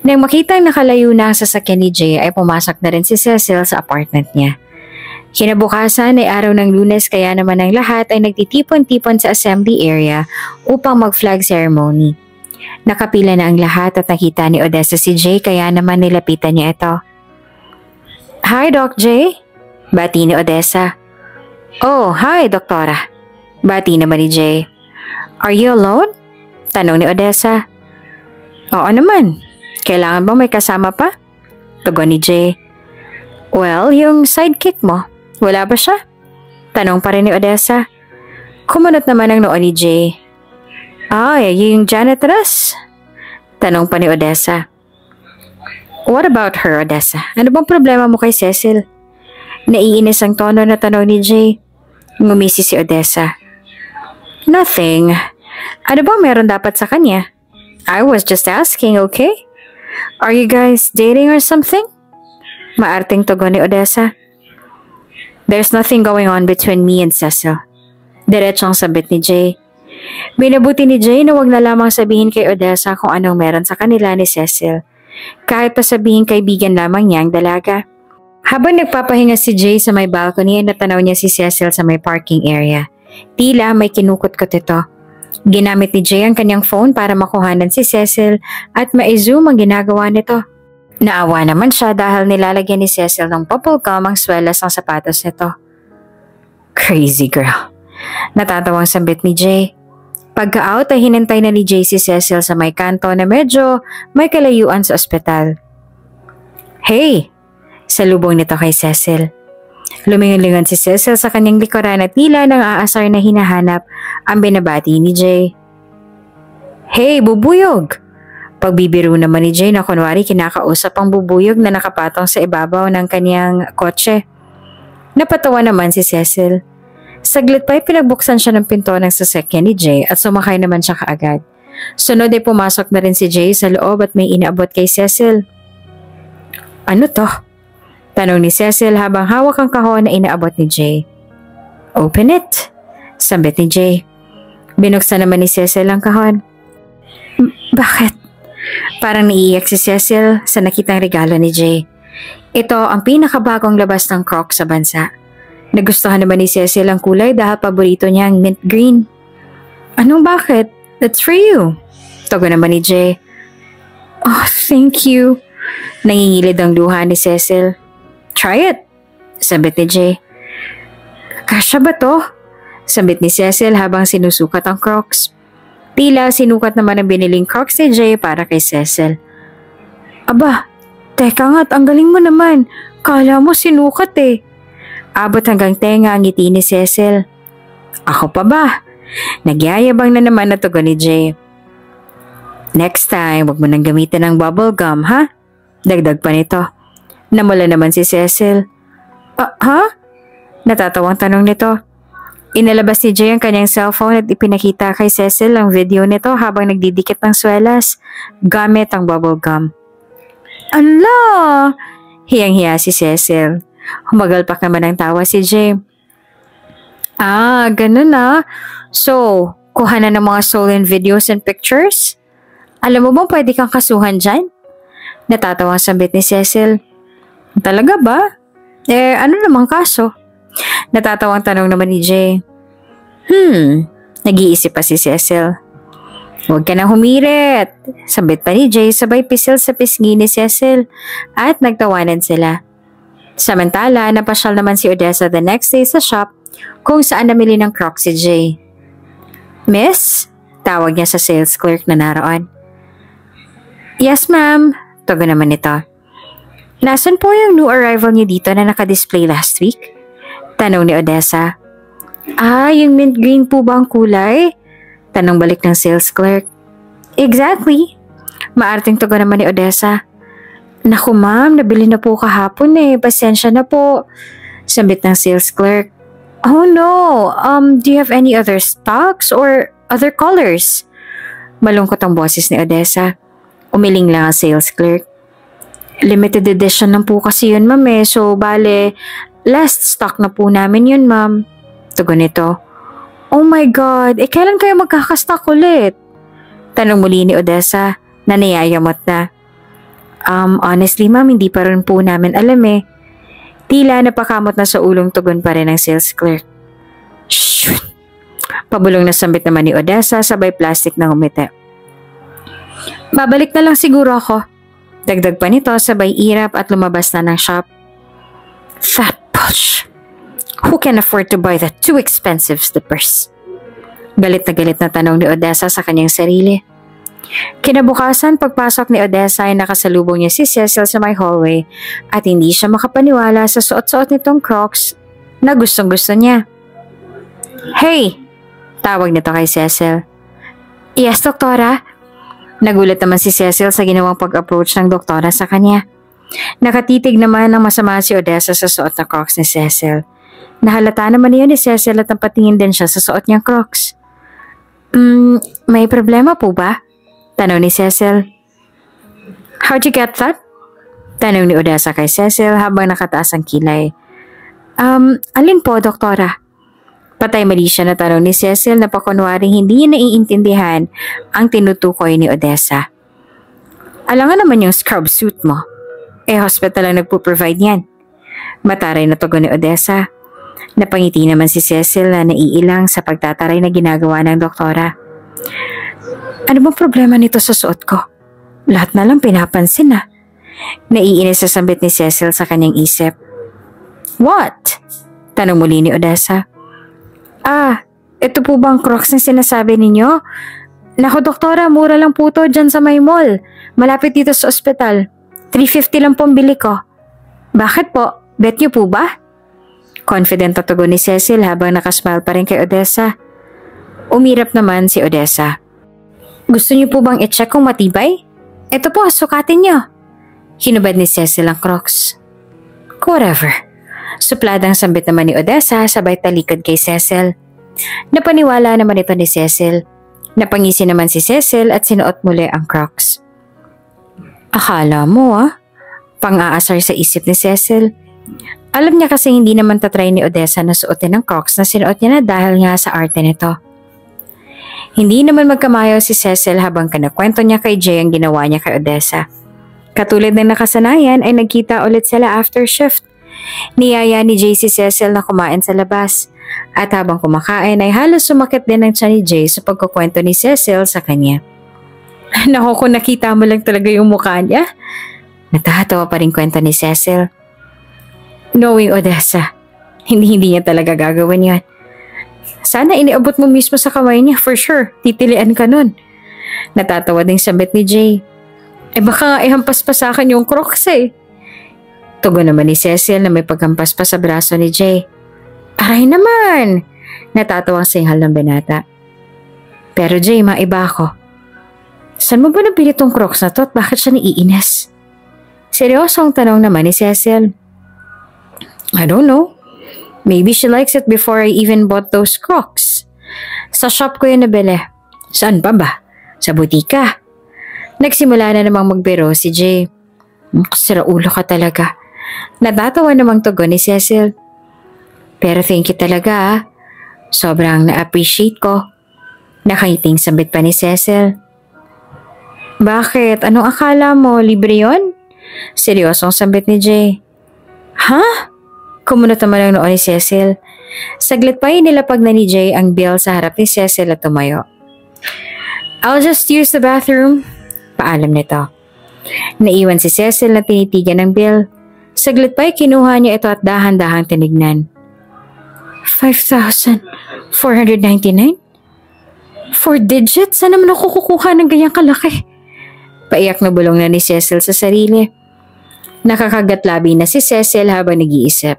Nang makitang nakalayo na ang sasakyan ni Jay ay pumasok na rin si Cecil sa apartment niya. Kinabukasan ay araw ng Lunes kaya naman ang lahat ay nagtitipon-tipon sa assembly area upang mag-flag ceremony. Nakapila na ang lahat at nakita ni Odessa si Jay kaya naman nilapitan niya ito. Hi Doc Jay, bati ni Odessa. Oh, hi Doktora, bati naman ni Jay. Are you alone? Tanong ni Odessa. Oo naman, kailangan bang may kasama pa? Tugon ni Jay. Well, yung sidekick mo. Wala ba siya? Tanong pa rin ni Odessa. Kumunot naman ang noo ni Jay. Ay, yung janitress? Tanong pa ni Odessa. What about her, Odessa? Ano bang problema mo kay Cecil? Naiinis ang tono na tanong ni Jay. Ngumisi si Odessa. Nothing. Ano bang meron dapat sa kanya? I was just asking, okay? Are you guys dating or something? Maarting tugon ni Odessa. There's nothing going on between me and Cecil. Diretsong sabit ni Jay. Binabuti ni Jay na wag na lamang sabihin kay Odessa kung anong meron sa kanila ni Cecil. Kahit pa sabihin kaibigan lamang niya ang dalaga. Habang nagpapahinga si Jay sa may balcony ay natanaw niya si Cecil sa may parking area. Tila may kinukot-kot ito. Ginamit ni Jay ang kanyang phone para makuhanan si Cecil at ma-zoom ang ginagawa nito. Naawa naman siya dahil nilalagyan ni Cecil ng bubblegum ang swelas ng sapatos nito. Crazy girl. Natatawang sambit ni Jay. Pagka-out ay hinintay na ni Jay si Cecil sa may kanto na medyo may kalayuan sa ospital. Hey! Salubong nito kay Cecil. Lumingon-lingon si Cecil sa kanyang likuran at tila nang aasar na hinahanap ang binabati ni Jay. Hey, bubuyog! Pagbibiro naman ni Jay na kunwari kinakausap ang bubuyog na nakapatong sa ibabaw ng kanyang kotse. Napatawa naman si Cecil. Saglit pa ay pinagbuksan siya ng pinto ng sasakyan ni Jay at sumakay naman siya kaagad. Sunod ay pumasok na rin si Jay sa loob at may inaabot kay Cecil. Ano to? Tanong ni Cecil habang hawak ang kahon na inaabot ni Jay. Open it, sambit ni Jay. Binuksan naman ni Cecil ang kahon. Bakit? Parang naiiyak si Cecil sa nakitang regalo ni Jay. Ito ang pinakabagong labas ng Crocs sa bansa. Nagustuhan naman ni Cecil ang kulay dahil paborito niya ang mint green. Anong bakit? That's for you. Tugon naman ni Jay. Oh, thank you. Nangingilid ang luha ni Cecil. Try it, sambit ni Jay. Kasya ba to? Sambit ni Cecil habang sinusukat ang Crocs. Tila sinukat naman ang biniling Crocs ni Jay para kay Cecil. Aba, teka nga't ang galing mo naman. Kala mo sinukat eh. Abot hanggang tenga ang ngiti ni Cecil. Ako pa ba? Nagyayabang na naman na tugon ni Jay. Next time, wag mo nang gamitin ng bubble gum, ha? Dagdag pa nito. Namula naman si Cecil. Ha? Natatawang tanong nito. Inalabas ni Jay ang kanyang cellphone at ipinakita kay Cecil ang video nito habang nagdidikit ng swelas gamit ang bubble gum. Ala! Hiyang-hiya si Cecil. Humagalpak naman ang tawa si Jay. Ah, ganun na. So, kuha na ng mga stolen videos and pictures? Alam mo bang pwede kang kasuhan dyan? Natatawang sambit ni Cecil. Talaga ba? Ano namang kaso? Natatawang tanong naman ni Jay. Nag-iisip pa si Cecil. Huwag ka nang humirit. Sambit pa ni Jay sabay pisil sa pisngi ni Cecil at nagtawanan sila. Samantala, napasyal naman si Odessa the next day sa shop kung saan namili ng Crocs si Jay. Miss? Tawag niya sa sales clerk na naroon. Yes ma'am. Tugon naman ito. Nasaan po yung new arrival niyo dito na nakadisplay last week? Tanong ni Odessa. Yung mint green po ba ang kulay? Tanong balik ng sales clerk. Exactly. Maarting tugon naman ni Odessa. Naku ma'am, nabili na po kahapon Pasensya na po. Sambit ng sales clerk. Oh no, do you have any other stocks or other colors? Malungkot ang boses ni Odessa. Umiling lang ang sales clerk. Limited edition lang po kasi yun ma'am So bale, last stock na po namin yun ma'am. Tugon nito. Oh my God, kailan kayo magkakastock ulit? Tanong muli ni Odessa na niyayamot na. Honestly ma'am, hindi pa rin po namin alam Tila napakamot na sa ulong tugon pa rin ng sales clerk. Shh! Pabulong na sambit naman ni Odessa sabay plastic na umiti. Babalik na lang siguro ako. Dagdag pa nito sabay irap at lumabas na ng shop. Fat push! Who can afford to buy the too expensive slippers? Galit na tanong ni Odessa sa kanyang sarili. Kinabukasan, pagpasok ni Odessa ay nakasalubong niya si Cecil sa may hallway at hindi siya makapaniwala sa suot-suot nitong Crocs na gustong-gusto niya. Hey! Tawag nito kay Cecil. Yes, doktora? Nagulat naman si Cecil sa ginawang pag-approach ng doktora sa kanya. Nakatitig naman ng masama si Odessa sa suot na Crocs ni Cecil. Nahalata naman niya ni Cecil at napatingin din siya sa suot niyang Crocs. May problema po ba? Tanong ni Cecil. How'd you get that? Tanong ni Odessa kay Cecil habang nakataas ang kilay. Alin po, doktora? Patay mali siya na tanong ni Cecil na pakunwaring hindi niya naiintindihan ang tinutukoy ni Odessa. Alangan naman yung scrub suit mo. Hospital ang nagpo-provide niyan. Mataray na tugon ni Odessa. Napangiti naman si Cecil na naiilang sa pagtataray na ginagawa ng doktora. Ano bang problema nito sa suot ko? Lahat na lang pinapansin na. Naiinis sa sambit ni Cecil sa kanyang isip. What? Tanong muli ni Odessa. Ito po bang Crocs na sinasabi ninyo? Naku doktora, mura lang po to dyan sa may mall. Malapit dito sa ospital. 350 lang pong bili ko. Bakit po? Bet niyo po ba? Confident na tugon ni Cecil habang nakasmile pa rin kay Odessa. Umirap naman si Odessa. Gusto niyo po bang i-check kung matibay? Ito po, sukatin niyo. Hinubad ni Cecil ang Crocs. Whatever. Supladang sambit naman ni Odessa sabay talikod kay Cecil. Napaniwala naman ito ni Cecil. Napangisi naman si Cecil at sinuot muli ang Crocs. Akala mo pang-aasar sa isip ni Cecil. Alam niya kasi hindi naman tatry ni Odessa na suotin ang Crocs na sinuot niya na dahil nga sa arte nito. Hindi naman magkamayaw si Cecil habang kanakwento niya kay Jay ang ginawa niya kay Odessa. Katulad ng nakasanayan ay nagkita ulit sila after shift. Niyaya ni Jay si Cecil na kumain sa labas. At habang kumakain ay halos sumakit din ang tiyan ni Jay sa pagkukwento ni Cecil sa kanya. Naku, kung nakita mo lang talaga yung mukha niya. Natatawa pa rin kwento ni Cecil. Knowing Odessa, hindi niya talaga gagawin yan. Sana iniabot mo mismo sa kamay niya, for sure. Titilian ka nun. Natatawa din sambit ni Jay. Baka nga ihampas pa sa akin yung Crocs Tugon naman ni Cecil na may paghampas pa sa braso ni Jay. Aray naman! Natatawang singhal ng binata. Pero Jay, maiba ako. Saan mo ba nabili tong Crocs na to at bakit siya naiinis? Seryosong tanong naman ni Cecil. I don't know. Maybe she likes it before I even bought those Crocs. Sa shop ko yun nabili. Saan pa ba? Sa butika. Nagsimula na namang magbiro si Jay. Kasira ulo ka talaga. Natatawa namang tugon ni Cecil. Pero thank you talaga Sobrang na-appreciate ko. Nakangiting sambit pa ni Cecil. Bakit? Anong akala mo? Libre yon? Seryosong sambit ni Jay. Ha? Kumunot naman ang noo ni Cecil. Saglit pa inilapag na ni Jay ang bill sa harap ni Cecil at tumayo. I'll just use the bathroom. Paalam nito. Naiwan si Cecil na tinitigan ng bill. Saglit pa kinuha niya ito at dahan-dahang tinignan. 5,499? 4 digits? Saan naman ako kukuha ng ganyang kalaki? Paiyak na bulong na ni Cecil sa sarili. Nakakagatlabi na si Cecil habang nag-iisip.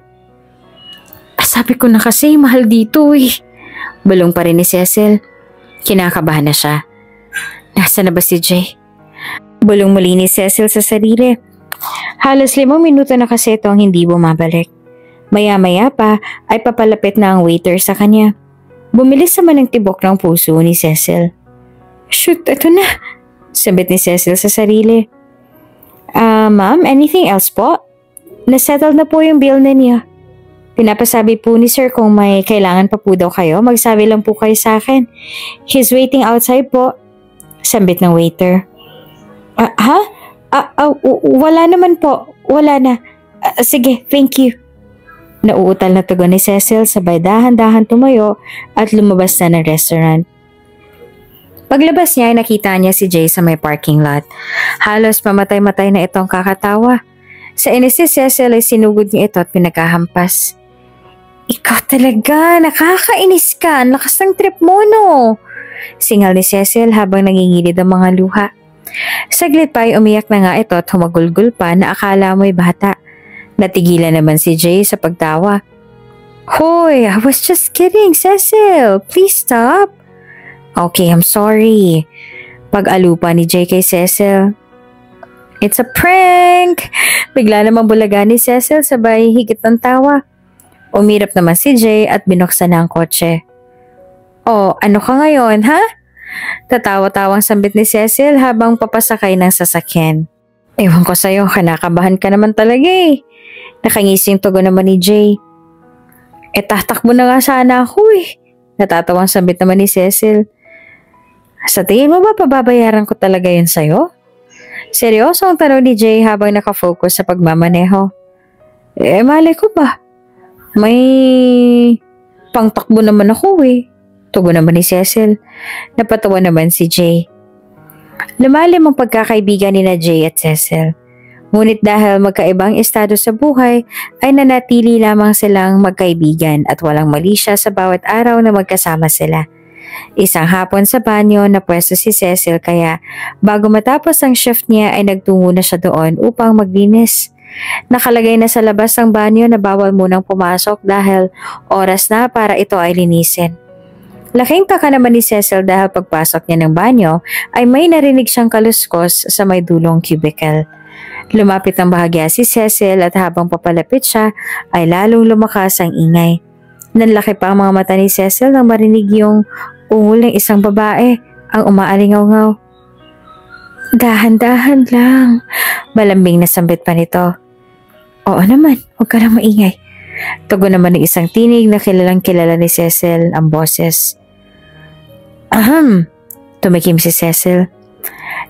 Sabi ko na kasi mahal dito eh. Bulong pa rin ni Cecil. Kinakabahan na siya. Nasa na ba si Jay? Bulong muli ni Cecil sa sarili. Halos 5 minuto na kasi ito ang hindi bumabalik. Maya-maya pa ay papalapit na ang waiter sa kanya. Bumilis naman ang tibok ng puso ni Cecil. Shoot, ito na. Sabit ni Cecil sa sarili. Ma'am, anything else po? Nasettle na po yung bill na niya. Pinapasabi po ni sir kung may kailangan pa po daw kayo, magsabi lang po kayo sa akin. He's waiting outside po. Sambit ng waiter. Ha? Wala naman po. Wala na. Sige, thank you. Nauutal na tugon ni Cecil sabay dahan-dahan tumayo at lumabas na ng restaurant. Paglabas niya ay nakita niya si Jay sa may parking lot. Halos pamatay-matay na itong kakatawa. Sa inis si Cecil ay sinugod niya ito at pinagkahampas. Ikaw talaga, nakakainis ka. Ang lakas ng trip mo, no? Singal ni Cecil habang nangingilid ang mga luha. Saglit pa ay umiyak na nga ito at humagulgul pa na akala mo'y bata. Natigilan naman si Jay sa pagtawa. Hoy, I was just kidding, Cecil. Please stop. Okay, I'm sorry. Pag-alupa ni Jay kay Cecil. It's a prank! Bigla namang bulaga ni Cecil sabay higit ng tawa. Umirap naman si Jay at binuksan na ang kotse. Oh, ano ka ngayon, ha? Tatawa-tawang sambit ni Cecil habang papasakay ng sasakyan. Ewan ko sa'yo, kinakabahan ka naman talaga eh. Nakangising tugon naman ni Jay. Tatakbo na nga sana ako eh. Natatawang sambit naman ni Cecil. Sa tingin mo ba pababayaran ko talaga yun sa'yo? Seryoso ang tanong ni Jay habang nakafocus sa pagmamaneho. Malay ko ba? May pangtakbo naman ako eh. Tugon naman ni Cecil. Napatawa naman si Jay. Lumalim ang pagkakaibigan ni na Jay at Cecil. Ngunit dahil magkaibang estado sa buhay, ay nanatili lamang silang magkaibigan at walang mali siya sa bawat araw na magkasama sila. Isang hapon sa banyo na pwesto si Cecil kaya bago matapos ang shift niya ay nagtungo na siya doon upang maglinis. Nakalagay na sa labas ng banyo na bawal munang pumasok dahil oras na para ito ay linisin. Laking taka naman ni Cecil dahil pagpasok niya ng banyo ay may narinig siyang kaluskos sa may dulong cubicle. Lumapit ang bahagya si Cecil at habang papalapit siya ay lalong lumakas ang ingay. Nanlaki pa ang mga mata ni Cecil nang marinig yung ungol ng isang babae ang umaalingaw-ngaw. Dahan-dahan lang. Malambing na sambit pa nito. Oo naman, huwag ka lang maingay. Tugon naman ng isang tinig na kilalang kilala ni Cecil ang boses. Tumikim si Cecil.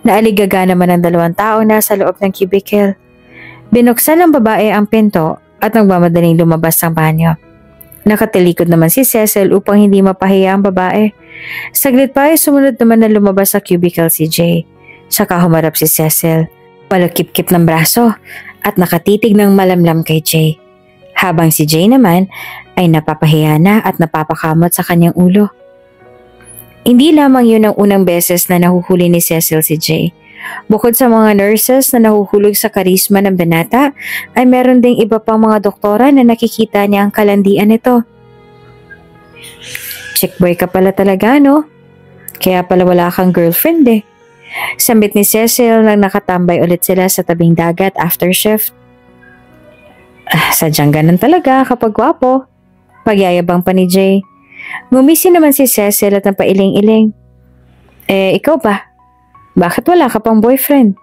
Naaligaga naman ang 2 tao na sa loob ng cubicle. Binuksan ng babae ang pinto at nagmamadaling lumabas ng banyo. Nakatilikod naman si Cecil upang hindi mapahiya ang babae. Saglit pa ay sumunod naman na lumabas sa cubicle si Jay. Saka humarap si Cecil. Malakip-kip ng braso at nakatitig ng malamlam kay Jay. Habang si Jay naman ay napapahiya na at napapakamot sa kanyang ulo. Hindi lamang yun ang unang beses na nahuhuli ni Cecil si Jay. Bukod sa mga nurses na nahuhulog sa karisma ng binata, ay meron ding iba pang mga doktora na nakikita niya ang kalandian nito. Chick boy ka pala talaga, no? Kaya pala wala kang girlfriend eh. Sambit ni Cecil nang nakatambay ulit sila sa tabing dagat after shift. Sadyang ganun talaga kapag gwapo. Pagyayabang pa ni Jay. Ngumisi naman si Cecil at napailing-iling. Ikaw ba? Bakit wala ka pang boyfriend?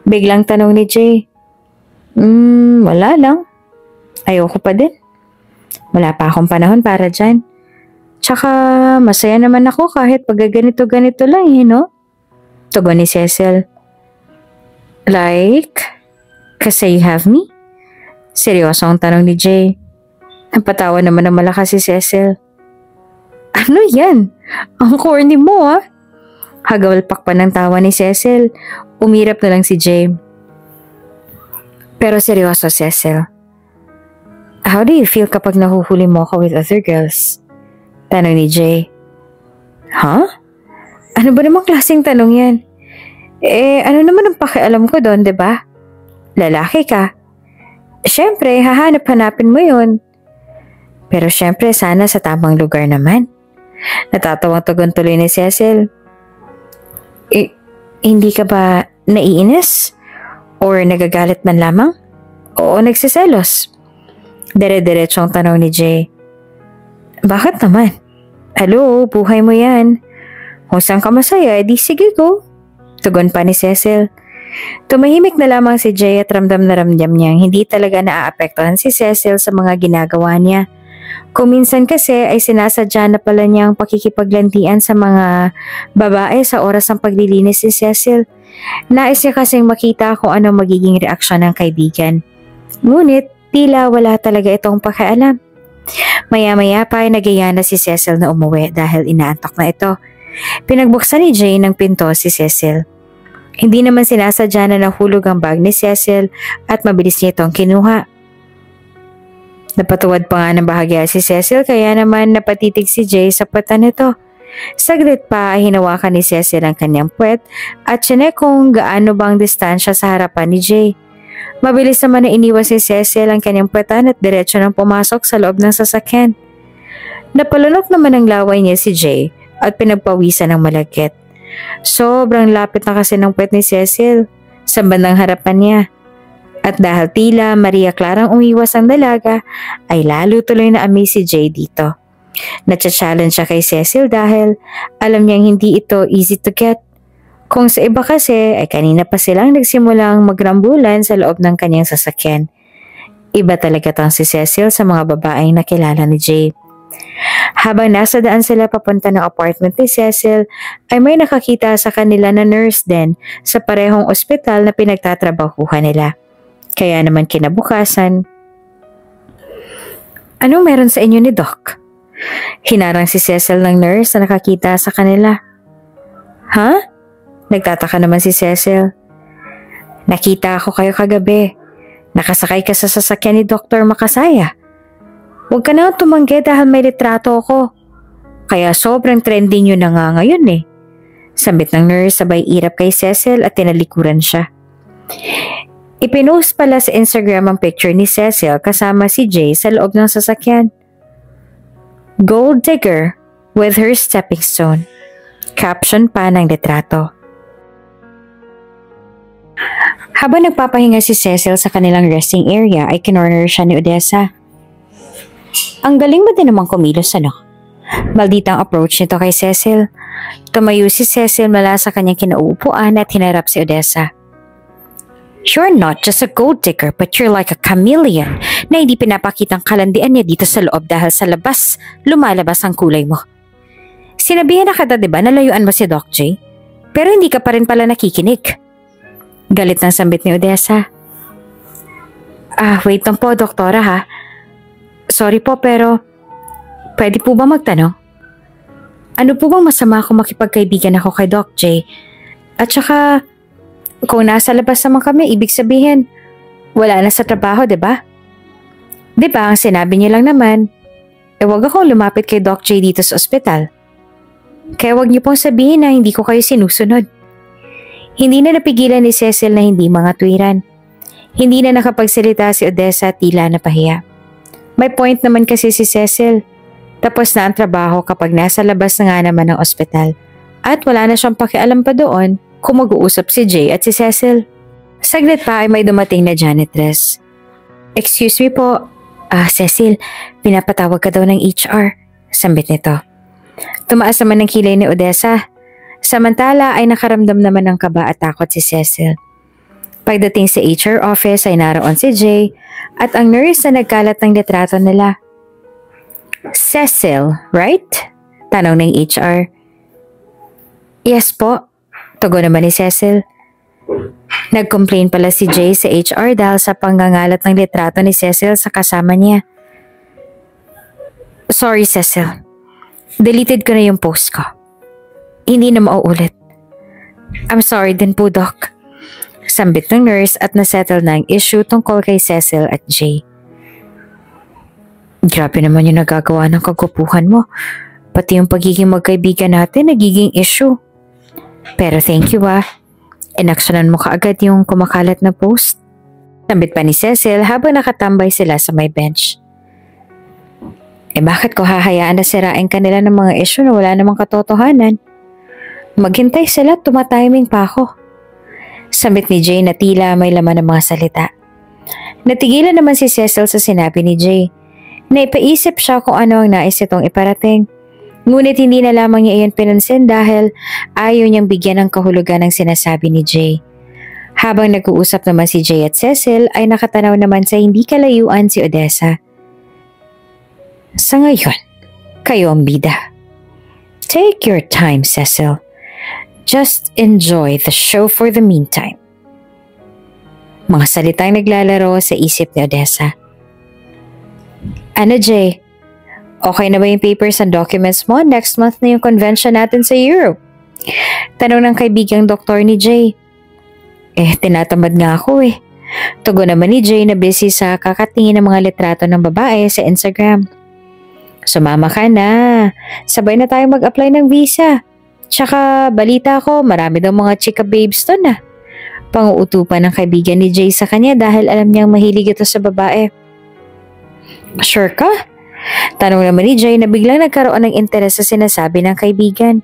Biglang tanong ni Jay. Wala lang. Ayoko pa din. Wala pa akong panahon para dyan. Tsaka masaya naman ako kahit pag ganito-ganito lang no? Tugon ni Cecil. Like? Kasi you have me? Seryoso ang tanong ni Jay. Napatawa naman ng malakas si Cecil. Ano yan? Ang corny mo ah. Hagawalpak pa ng tawa ni Cecil. Umirap na lang si Jay. Pero seryoso, Cecil. How do you feel kapag nahuhuli mo ako with other girls? Tanong ni Jay. Huh? Ano ba namang klaseng tanong yan? Ano naman ang pakialam ko doon, 'di ba? Lalaki ka. Siyempre, hahanap-hanapin mo yun. Pero siyempre, sana sa tamang lugar naman. Natatawang tugon tuloy ni Cecil. Hindi ka ba naiinis? Or nagagalit man lamang? O nagsiselos? Dire-diretsong tanong ni Jay. Bakit naman? Hello, buhay mo yan. Kung saan ka masaya, edi sige go. Tugon pa ni Cecil. Tumahimik na lamang si Jay at ramdam na ramdam niyang hindi talaga naaapektuhan si Cecil sa mga ginagawa niya. Kung minsan kasi ay sinasadya na pala niyang pakikipaglantian sa mga babae sa oras ng paglilinis si Cecil. Nais niya kasing makita kung ano magiging reaksyon ng kaibigan. Ngunit tila wala talaga itong pakialam. Maya-maya pa ay nagaya na si Cecil na umuwi dahil inaantok na ito. Pinagbuksan ni Jay ng pinto si Cecil. Hindi naman sinasadya na nahulog ang bag ni Cecil at mabilis niya itong kinuha. Napatuwad pa nga ng bahagya si Cecil kaya naman napatitig si Jay sa pata nito. Saglit pa ay hinawakan ni Cecil ang kanyang puwet at sinek kung gaano bang distansya sa harapan ni Jay. Mabilis naman na iniwas si Cecil ang kanyang puwetan at diretso nang pumasok sa loob ng sasakyan. Napalunok naman ang laway niya si Jay at pinagpawisan ng malagkit. Sobrang lapit na kasi ng puwet ni Cecil sa bandang harapan niya. At dahil tila Maria Clarang umiwas ang dalaga, ay lalo tuloy na amaze si Jay dito. Natsa-challenge siya kay Cecil dahil alam niyang hindi ito easy to get. Kung sa iba kasi ay kanina pa silang nagsimulang magrambulan sa loob ng kanyang sasakyan. Iba talaga tong si Cecil sa mga babaeng nakilala ni Jay. Habang nasa daan sila papunta ng apartment ni Cecil, ay may nakakita sa kanila na nurse din sa parehong ospital na pinagtatrabahuhan nila. Kaya naman kinabukasan, anong meron sa inyo ni Doc? Hinarang si Cecil ng nurse na nakakita sa kanila. Ha? Nagtataka naman si Cecil. Nakita ako kayo kagabi. Nakasakay ka sa sasakyan ni Dr. Makasaya. Huwag ka na tumanggi dahil may litrato ako. Kaya sobrang trending yun na nga ngayon eh. Sambit ng nurse sabay irap kay Cecil at tinalikuran siya. Ipinost pala sa Instagram ang picture ni Cecil kasama si Jay sa loob ng sasakyan. Gold digger with her stepping stone. Caption pa ng litrato. Habang nagpapahinga si Cecil sa kanilang resting area ay kinorner siya ni Odessa. Ang galing mo din namang kumilos ano? Malditang approach nito kay Cecil. Tumayo si Cecil mula sa kanyang kinauupuan at hinarap si Odessa. You're not just a gold digger but you're like a chameleon na hindi pinapakitang kalandian niya dito sa loob dahil sa labas lumalabas ang kulay mo. Sinabihan na kita diba na layuan mo si Doc J? Pero hindi ka pa rin pala nakikinig. Galit ng sambit ni Odessa. Wait lang po, doktora ha. Sorry po pero pwede po ba magtanong? Ano po bang masama kung makipagkaibigan ako kay Doc J? At saka, kung nasa labas naman kami, ibig sabihin, wala na sa trabaho, diba? Diba ang sinabi niyo lang naman, wag akong lumapit kay Doc J dito sa ospital. Kaya wag niyo pong sabihin na hindi ko kayo sinusunod. Hindi na napigilan ni Cecil na hindi mga tuwiran. Hindi na nakapagsalita si Odessa at tila napahiya. May point naman kasi si Cecil. Tapos na ang trabaho kapag nasa labas na nga naman ng ospital. At wala na siyang pakialam pa doon kung mag-uusap si Jay at si Cecil. Saglit pa ay may dumating na janitress. Excuse me po, Cecil, pinapatawag ka daw ng HR. Sambit nito. Tumaas naman ng kilay ni Odessa. Samantala ay nakaramdam naman ng kaba at takot si Cecil. Pagdating sa HR office ay naroon si Jay at ang nurse na nagkalat ng litrato nila. Cecil, right? Tanong ng HR. Yes po, tugon naman ni Cecil. Nag-complain pala si Jay sa HR dahil sa panggangalat ng litrato ni Cecil sa kasama niya. Sorry, Cecil. Deleted ko na yung post ko. Hindi na mauulit. I'm sorry din po, Doc. Sambit ng nurse at nasettle na ang issue tungkol kay Cecil at Jay. Grabe naman yung nagagawa ng kagupuhan mo. Pati yung pagiging magkaibigan natin nagiging issue. Pero thank you Inaksyonan mo kaagad yung kumakalat na post. Sambit pa ni Cecil habang nakatambay sila sa may bench. Bakit ko hahayaan na sirain kanila ng mga issue na wala namang katotohanan? Maghintay sila, tumatiming pa ako. Sambit ni Jay na tila may laman ng mga salita. Natigilan naman si Cecil sa sinabi ni Jay. Naipaisip siya kung ano ang nais itong iparating. Ngunit hindi na lamang niya iyon pinansin dahil ayaw niyang bigyan ng kahulugan ang sinasabi ni Jay. Habang nag-uusap naman si Jay at Cecil ay nakatanaw naman sa hindi kalayuan si Odessa. Sa ngayon, kayo ang bida. Take your time, Cecil. Just enjoy the show for the meantime. Mga salitang naglalaro sa isip ni Odessa. Ano, Jay? Okay na ba yung papers and documents mo? Next month na yung convention natin sa Europe. Tanong ng kaibigang doktor ni Jay. Tinatamad nga ako Tugon naman ni Jay na busy sa kakatingin ng mga litrato ng babae sa Instagram. Sumama ka na. Sabay na tayo mag-apply ng visa. Tsaka balita ko, marami daw mga chika babes to na. Panguutupan ng kaibigan ni Jay sa kanya dahil alam niyang mahilig ito sa babae. Sure ka? Tanong naman ni Jay na biglang nagkaroon ng interes sa sinasabi ng kaibigan.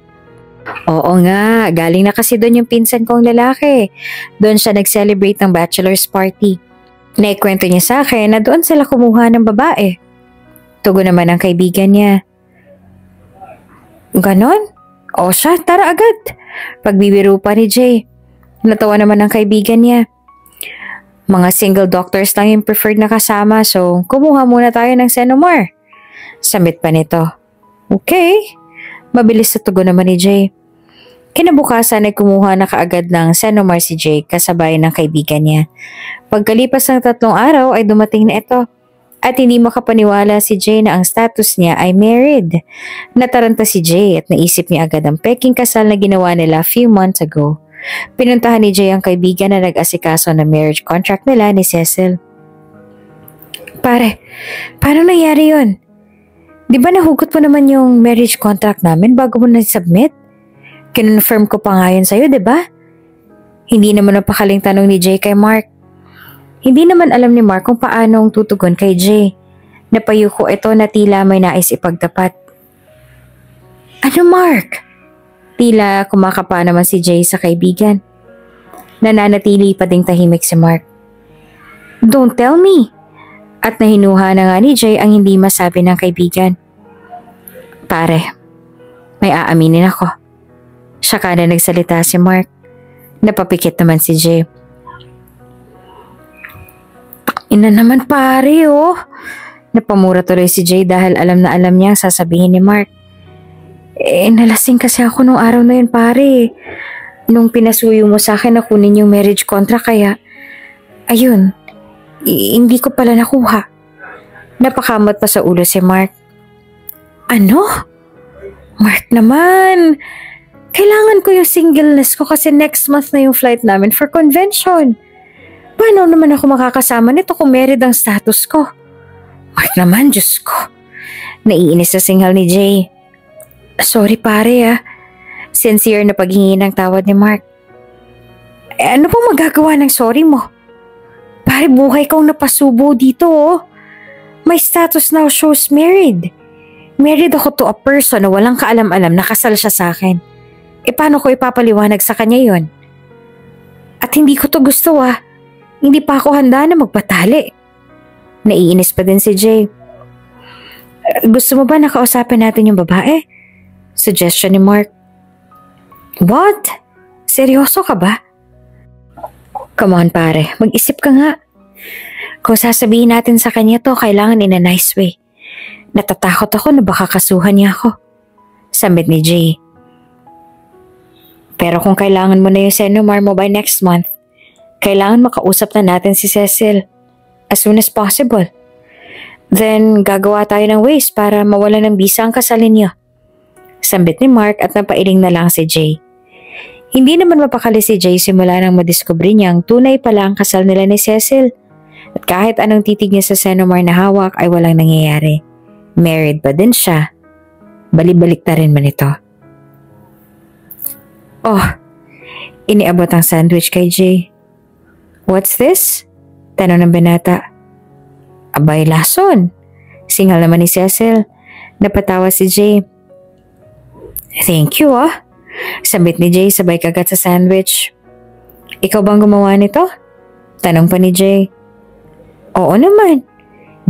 Oo nga, galing na kasi doon yung pinsan kong lalaki. Doon siya nag-celebrate ng bachelor's party. Naikwento niya sa akin na doon sila kumuha ng babae. Tugon naman ang kaibigan niya. Ganon? O siya, tara agad. Pagbibiro pa ni Jay. Natawa naman ang kaibigan niya. Mga single doctors lang yung preferred na kasama so kumuha muna tayo ng Senomar. Sambit pa nito. Okay. Mabilis sa tugon naman ni Jay. Kinabukasan ay kumuha na kaagad ng Senomar si Jay kasabay ng kaibigan niya. Pagkalipas ng 3 araw ay dumating na ito. At hindi makapaniwala si Jay na ang status niya ay married. Nataranta si Jay at naisip niya agad ang peking kasal na ginawa nila few months ago. Pinuntahan ni Jay ang kaibigan na nag-asikaso ng marriage contract nila ni Cecil. Pare, paano nangyari yun? Di ba nahugot mo naman yung marriage contract namin bago mo na-submit? Kinonfirm ko pa nga yun sa'yo, di ba? Hindi naman napakaling tanong ni Jay kay Mark. Hindi naman alam ni Mark kung paanong tutugon kay Jay. Napayuko ito na tila may nais ipagtapat. Ano, Mark? Tila kumakapa naman si Jay sa kaibigan. Nananatili pa ding tahimik si Mark. Don't tell me. At nahinuha na nga ni Jay ang hindi masabi ng kaibigan. Pare, may aaminin ako. Siya ka na nagsalita si Mark. Napapikit naman si Jay. Ina naman pare Napamura tuloy si Jay dahil alam na alam niya ang sasabihin ni Mark. Nalasing kasi ako nung araw na yun pare. Nung pinasuyo mo sa akin na kunin yung marriage contract kaya, ayun, hindi ko pala nakuha. Napakamot pa sa ulo si Mark. Ano? Mark naman, kailangan ko yung singleness ko kasi next month na yung flight namin for convention. Paano naman ako makakasama nito kung married ang status ko? Mark naman, Diyos ko. Naiinis na singhal ni Jay. Sorry pare Sincere na paghingi ng tawad ni Mark. Ano pong magagawa ng sorry mo? Pare, buhay kong napasubo dito My status now shows married. Married ako to a person na walang kaalam-alam na kasal siya sa akin. Paano ko ipapaliwanag sa kanya yon? At hindi ko to gusto Hindi pa ako handa na magpatali. Naiinis pa din si Jay. Gusto mo ba nakausapin natin yung babae? Suggestion ni Mark. What? Seryoso ka ba? Come on pare, mag-isip ka nga. Kung sasabihin natin sa kanya to, kailangan in a nice way. Natatakot ako na baka kasuhan niya ako. Sambit ni Jay. Pero kung kailangan mo na yung Senomar mo by next month, kailangan makausap na natin si Cecil as soon as possible. Then, gagawa tayo ng ways para mawala ng bisa ang kasal ninyo. Sambit ni Mark at napailing na lang si Jay. Hindi naman mapakali si Jay simula nang madiskubre niyang tunay pala ang kasal nila ni Cecil. At kahit anong titig niya sa Senomar na hawak ay walang nangyayari. Married pa din siya. Balibalik na rin man ito. Oh, iniabot ang sandwich kay Jay. What's this? Tanong ng binata. Abay, lason. Singal naman ni Cecil. Napatawa si Jay. Thank you Sambit ni Jay sabay kagat sa sandwich. Ikaw bang gumawa nito? Tanong pa ni Jay. Oo naman.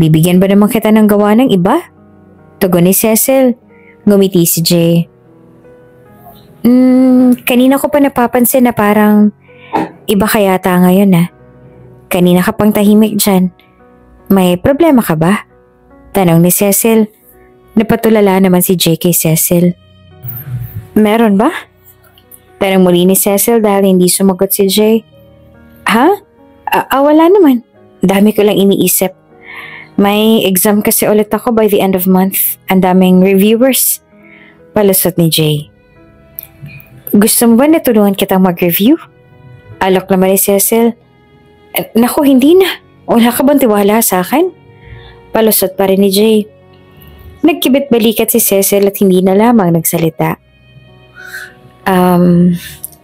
Bibigyan ba naman kita ng gawa ng iba? Tugon ni Cecil. Ngumiti si Jay. Kanina ko pa napapansin na parang iba kaya yata ngayon Kanina ka pang tahimik dyan. May problema ka ba? Tanong ni Cecil. Napatulala naman si Jay kay Cecil. Meron ba? Tanong muli ni Cecil dahil hindi sumagot si Jay. Ha? Wala naman. Dami ko lang iniisip. May exam kasi ulit ako by the end of month. Ang daming reviewers. Palusot ni Jay. Gusto mo ba na tulungan kitang mag-review? Alok naman ni Cecil. Naku, hindi na. Wala ka bang tiwala sa akin? Palusot pa rin ni Jay. Nagkibit balikat si Cecil at hindi na lamang nagsalita.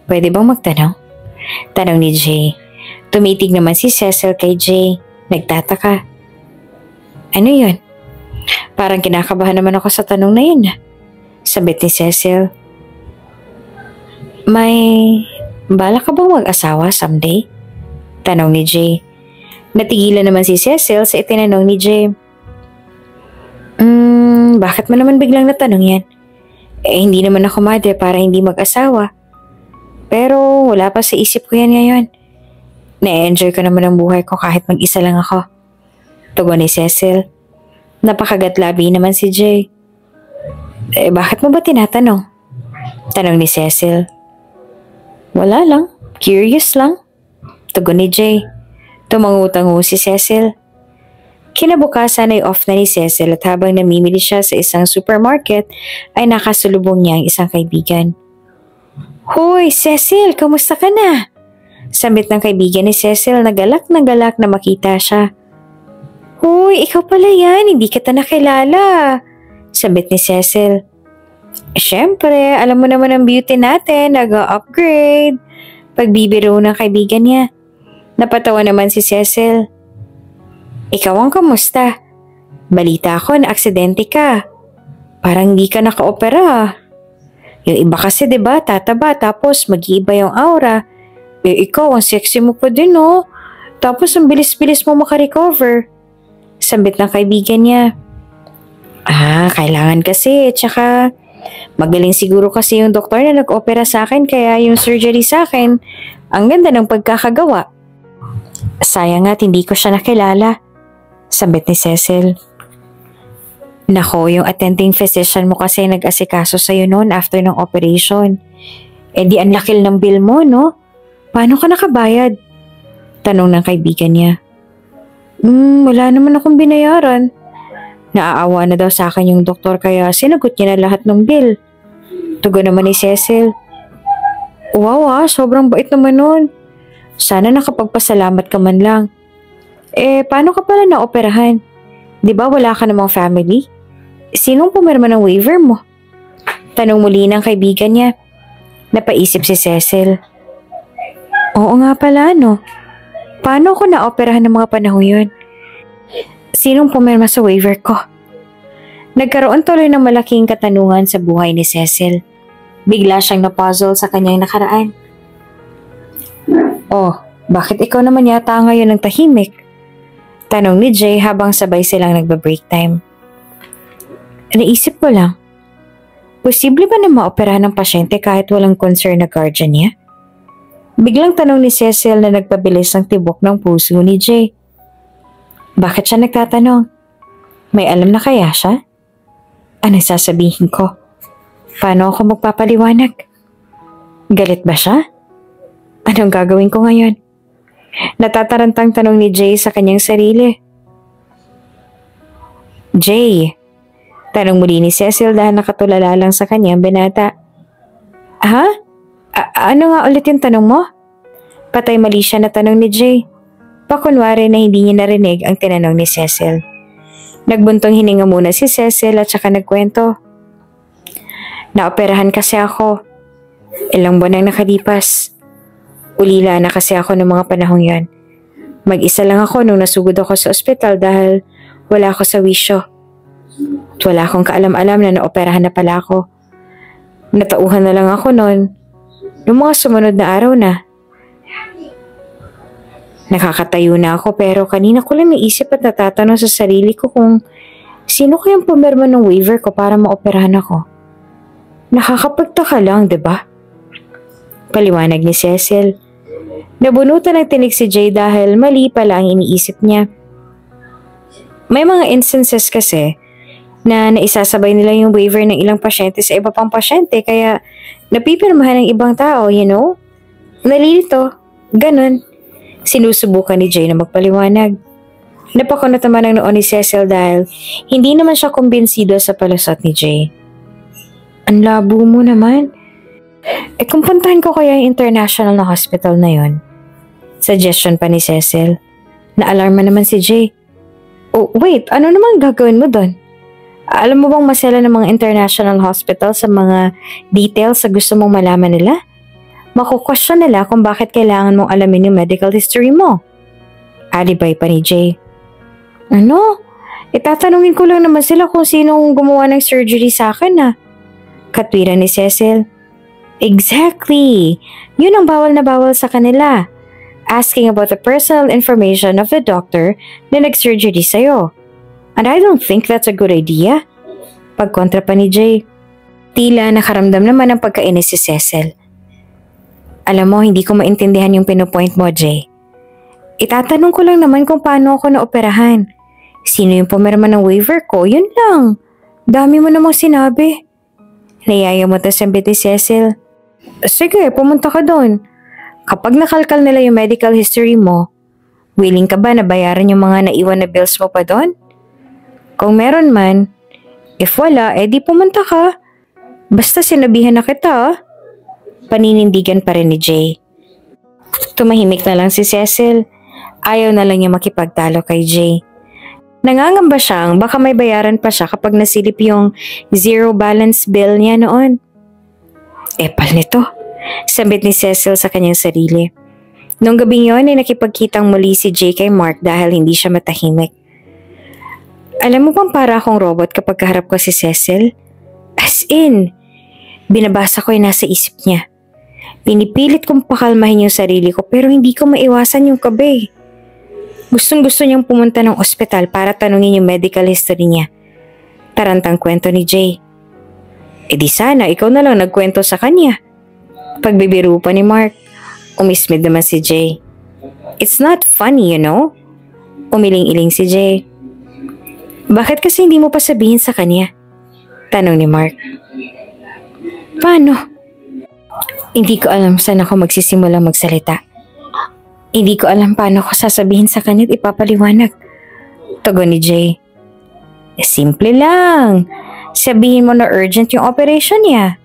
Pwede bang magtanong? Tanong ni Jay. Tumitig naman si Cecil kay Jay. Nagtataka. Ano yun? Parang kinakabahan naman ako sa tanong na yun. Sabit ni Cecil. May balak ka bang mag-asawa someday? Tanong ni Jay. Natigilan naman si Cecil sa itinanong ni Jay. Bakit mo naman biglang natanong yan? Hindi naman ako madre para hindi mag-asawa. Pero wala pa sa isip ko yan ngayon. Na-enjoy ko naman ang buhay ko kahit mag-isa lang ako. Tugon ni Cecil. Napakagatlabi naman si Jay. Bakit mo ba tinatanong? Tanong ni Cecil. Wala lang. Curious lang. Tugon ni Jay. Tumangutango si Cecil. Kinabukasan ay off na ni Cecil at habang namimili siya sa isang supermarket ay nakasulubong niya ang isang kaibigan. Hoy, Cecil, kamusta ka na? Sambit ng kaibigan ni Cecil na galak na makita siya. Hoy, ikaw pala yan, hindi kita nakilala. Sambit ni Cecil. Siyempre, alam mo naman ang beauty natin, nag-upgrade. Pagbibiro ng kaibigan niya. Napatawa naman si Cecil. Ikaw ang kamusta? Balita ko na aksidente ka. Parang hindi ka naka-opera. Yung iba kasi 'di ba tataba tapos mag-iiba yung aura. Ikaw ang sexy mo pa din Tapos ang bilis-bilis mo makarecover. Sambit ng kaibigan niya. Kailangan kasi. Tsaka magaling siguro kasi yung doktor na nag-opera sa akin kaya yung surgery sa akin, ang ganda ng pagkakagawa. Sayang at hindi ko siya nakilala. Sambit ni Cecil. Nako, yung attending physician mo kasi nag-asikaso sa'yo noon after ng operation. Di ang lakil ng bill mo, no? Paano ka nakabayad? Tanong ng kaibigan niya. Wala naman akong binayaran. Naaawa na daw sa akin yung doktor kaya sinagot niya na lahat ng bill. Tugon naman ni Cecil. Wow sobrang bait naman nun. Sana nakapagpasalamat ka man lang. Paano ka pala naoperahan? Di ba wala ka namang family? Sinong pumirma ng waiver mo? Tanong muli ng kaibigan niya. Napaisip si Cecil. Oo nga pala, no? Paano ako naoperahan ng mga panahon yun? Sinong pumirma sa waiver ko? Nagkaroon tuloy ng malaking katanungan sa buhay ni Cecil. Bigla siyang napuzzle sa kanyang nakaraan. Bakit ikaw naman yata ngayon ng tahimik? Tanong ni Jay habang sabay silang nagba-break time. Naisip ko lang, posible ba na maoperahan ng pasyente kahit walang concern na guardian niya? Biglang tanong ni Cecil na nagpabilis ang tibok ng puso ni Jay. Bakit siya nagtatanong? May alam na kaya siya? Ano sasabihin ko? Paano ako magpapaliwanag? Galit ba siya? Anong gagawin ko ngayon? Natatarantang tanong ni Jay sa kanyang sarili. Jay, tanong muli ni Cecil dahil nakatulala lang sa kanya ang binata. Ha? Ano nga ulit yung tanong mo? Patay mali siya na tanong ni Jay. Pakunwari na hindi niya narinig ang tinanong ni Cecil. Nagbuntong hininga muna si Cecil at saka nagkwento. Naoperahan kasi ako. Ilang buwan ang nakalipas. Ulila na kasi ako ng mga panahong yon. Mag-isa lang ako nung nasugod ako sa ospital dahil wala ako sa wisyo. At wala akong kaalam-alam na naoperahan na pala ako. Natauhan na lang ako noon. Noong mga sumunod na araw na. Nakakatayo na ako pero kanina ko lang naisip at natatanong sa sarili ko kung sino kayang pumirma ng waiver ko para maoperahan ako. Nakakapagtaka lang, diba? Paliwanag ni Cecil. Nabunutan ng tinig si Jay dahil mali pala ang iniisip niya. May mga instances kasi na naisasabay nila yung waiver ng ilang pasyente sa iba pang pasyente kaya napipirmahan ng ibang tao, you know? Nalilito. Ganon. Sinusubukan ni Jay na magpaliwanag. Napakunot naman ang noon ni Cecil dahil hindi naman siya kumbinsido sa palusot ni Jay. Ang labo mo naman. Kung puntahan ko kaya yung international na hospital na yon? Suggestion pa ni Cecil. Na-alarma naman si Jay. Oh, wait, ano naman gagawin mo doon? Alam mo bang masela ng mga international hospital sa mga details sa gusto mong malaman nila? Makukwestiyon nila kung bakit kailangan mong alamin yung medical history mo. Alibay pa ni Jay. Ano? Itatanungin ko lang naman sila kung sinong gumawa ng surgery sa akin Katwiran ni Cecil. Exactly. Yun ang bawal na bawal sa kanila. Asking about the personal information of the doctor na nag-surgery sa'yo. And I don't think that's a good idea. Pagkontra pa ni Jay. Tila nakaramdam naman ng pagkainis si Cecil. Alam mo, hindi ko maintindihan yung pinupoint mo, Jay. Itatanong ko lang naman kung paano ako naoperahan. Sino yung pumirma ng waiver ko? Yun lang. Dami mo namang sinabi. Nayaya mo to sambit ni Cecil. Sige, pumunta ka doon. Kapag nakalkal nila yung medical history mo, willing ka ba na bayaran yung mga naiwan na bills mo pa doon? Kung meron man, if wala, edi pumunta ka. Basta sinabihan na kita Paninindigan pa rin ni Jay. Tumahimik na lang si Cecil. Ayaw na lang niya makipagtalo kay Jay. Nangangamba siyang baka may bayaran pa siya kapag nasilip yung zero balance bill niya noon. Epal nito, sambit ni Cecil sa kanyang sarili. Nung gabing yon ay nakipagkitang muli si Jay kay Mark dahil hindi siya matahimik. Alam mo bang para akong robot kapag kaharap ko si Cecil? As in, binabasa ko yung nasa isip niya. Pinipilit kong pakalmahin yung sarili ko pero hindi ko maiwasan yung kabe. Gustong gusto niyang pumunta ng ospital para tanungin yung medical history niya. Tarantang kwento ni Jay. E di sana ikaw na lang nagkwento sa kanya. Pagbibiro pa ni Mark, umismid naman si Jay. It's not funny, you know? Umiling-iling si Jay. Bakit kasi hindi mo pa sabihin sa kanya? Tanong ni Mark. Paano? Hindi ko alam saan ako magsisimulang magsalita. Hindi ko alam paano ko sasabihin sa kanya at ipapaliwanag. Tugon ni Jay. Simple lang. Sabihin mo na urgent yung operation niya.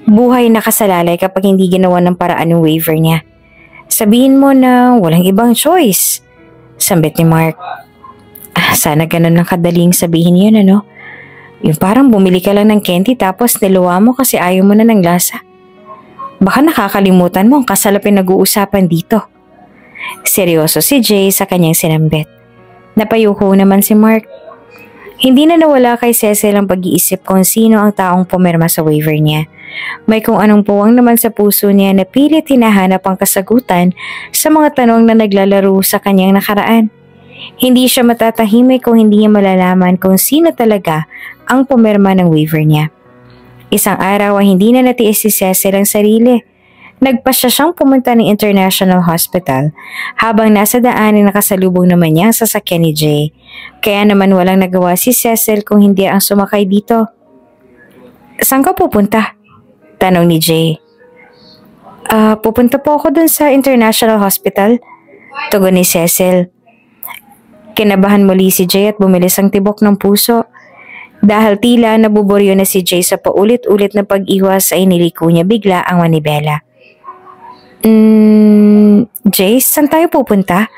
Buhay nakasalalay kapag hindi ginawa ng paraan yung waiver niya. Sabihin mo na walang ibang choice. Sambit ni Mark. Sana ganun lang kadaling sabihin yun, ano? Yung parang bumili ka lang ng candy tapos niluwa mo kasi ayaw mo na ng lasa. Baka nakakalimutan mo ang kasalapin nag-uusapan dito. Seryoso si Jay sa kanyang sinambit. Napayuko naman si Mark. Hindi na nawala kay Cecil ang pag-iisip kung sino ang taong pumirma sa waiver niya. May kung anong puwang naman sa puso niya na pilit hinahanap ang kasagutan sa mga tanong na naglalaro sa kanyang nakaraan. Hindi siya matatahimik kung hindi niya malalaman kung sino talaga ang pumirma ng waiver niya. Isang araw ay hindi na natiis si Cecil ang sarili. Nagpasya siyang pumunta ng International Hospital habang nasa daan ay nakasalubong naman niya ang sasakyan ni Jay. Kaya naman walang nagawa si Cecil kung hindi ang sumakay dito. Saan ka pupunta? Tanong ni Jay. Pupunta po ako dun sa International Hospital. Tugon ni Cecil. Kinabahan muli si Jay at bumilis ang tibok ng puso. Dahil tila nabuburyo na si Jay sa paulit-ulit na pag-iwas ay niliko niya bigla ang manibela. Jay, saan tayo pupunta?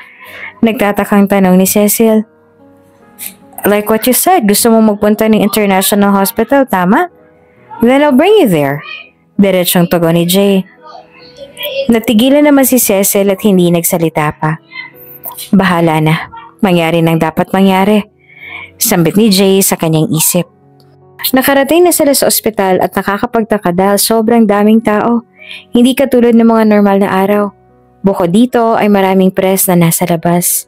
Nagtatakang tanong ni Cecil. Like what you said, gusto mo magpunta ng International Hospital, tama? Then I'll bring you there. Diretsong tugon ni Jay. Natigilan naman si Cecil at hindi nagsalita pa. Bahala na. Mangyari nang dapat mangyari. Sambit ni Jay sa kanyang isip. Nakarating na sila sa ospital at nakakapagtaka dahil sobrang daming tao. Hindi katulad ng mga normal na araw. Bukod dito ay maraming press na nasa labas.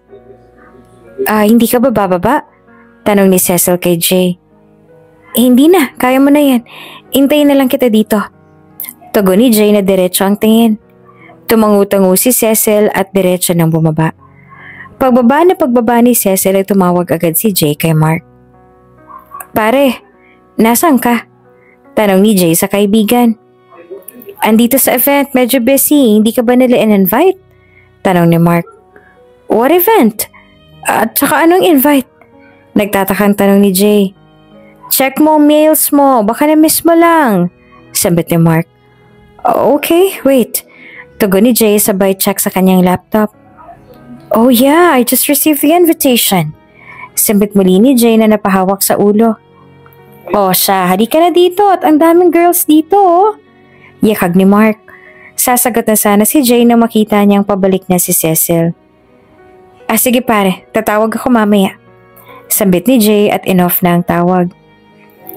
Hindi ka ba bababa? Tanong ni Cecil kay Jay. Hindi na, kaya mo na yan. Intayin na lang kita dito. Tugon ni Jay na diretso ang tingin. Tumangu-tangu si Cecil at diretso nang bumaba. Pagbaba ni Cecil ay tumawag agad si Jay kay Mark. Pare, nasaan ka? Tanong ni Jay sa kaibigan. Andito sa event, medyo busy. Hindi ka ba nila in-invite? Tanong ni Mark. What event? At saka anong invite? Nagtatakang tanong ni Jay. Check mo mails mo, baka na-miss mo lang. Sambit ni Mark. Okay, wait. Tugon ni Jay sabay check sa kanyang laptop. Oh yeah, I just received the invitation. Sambit muli ni Jay na napahawak sa ulo. Oh siya, halika na dito at ang daming girls dito oh. Yakag ni Mark. Sasagot na sana si Jay na makita niyang pabalik na si Cecil. Sige pare, tatawag ako mamaya. Sambit ni Jay at in-off na ang tawag.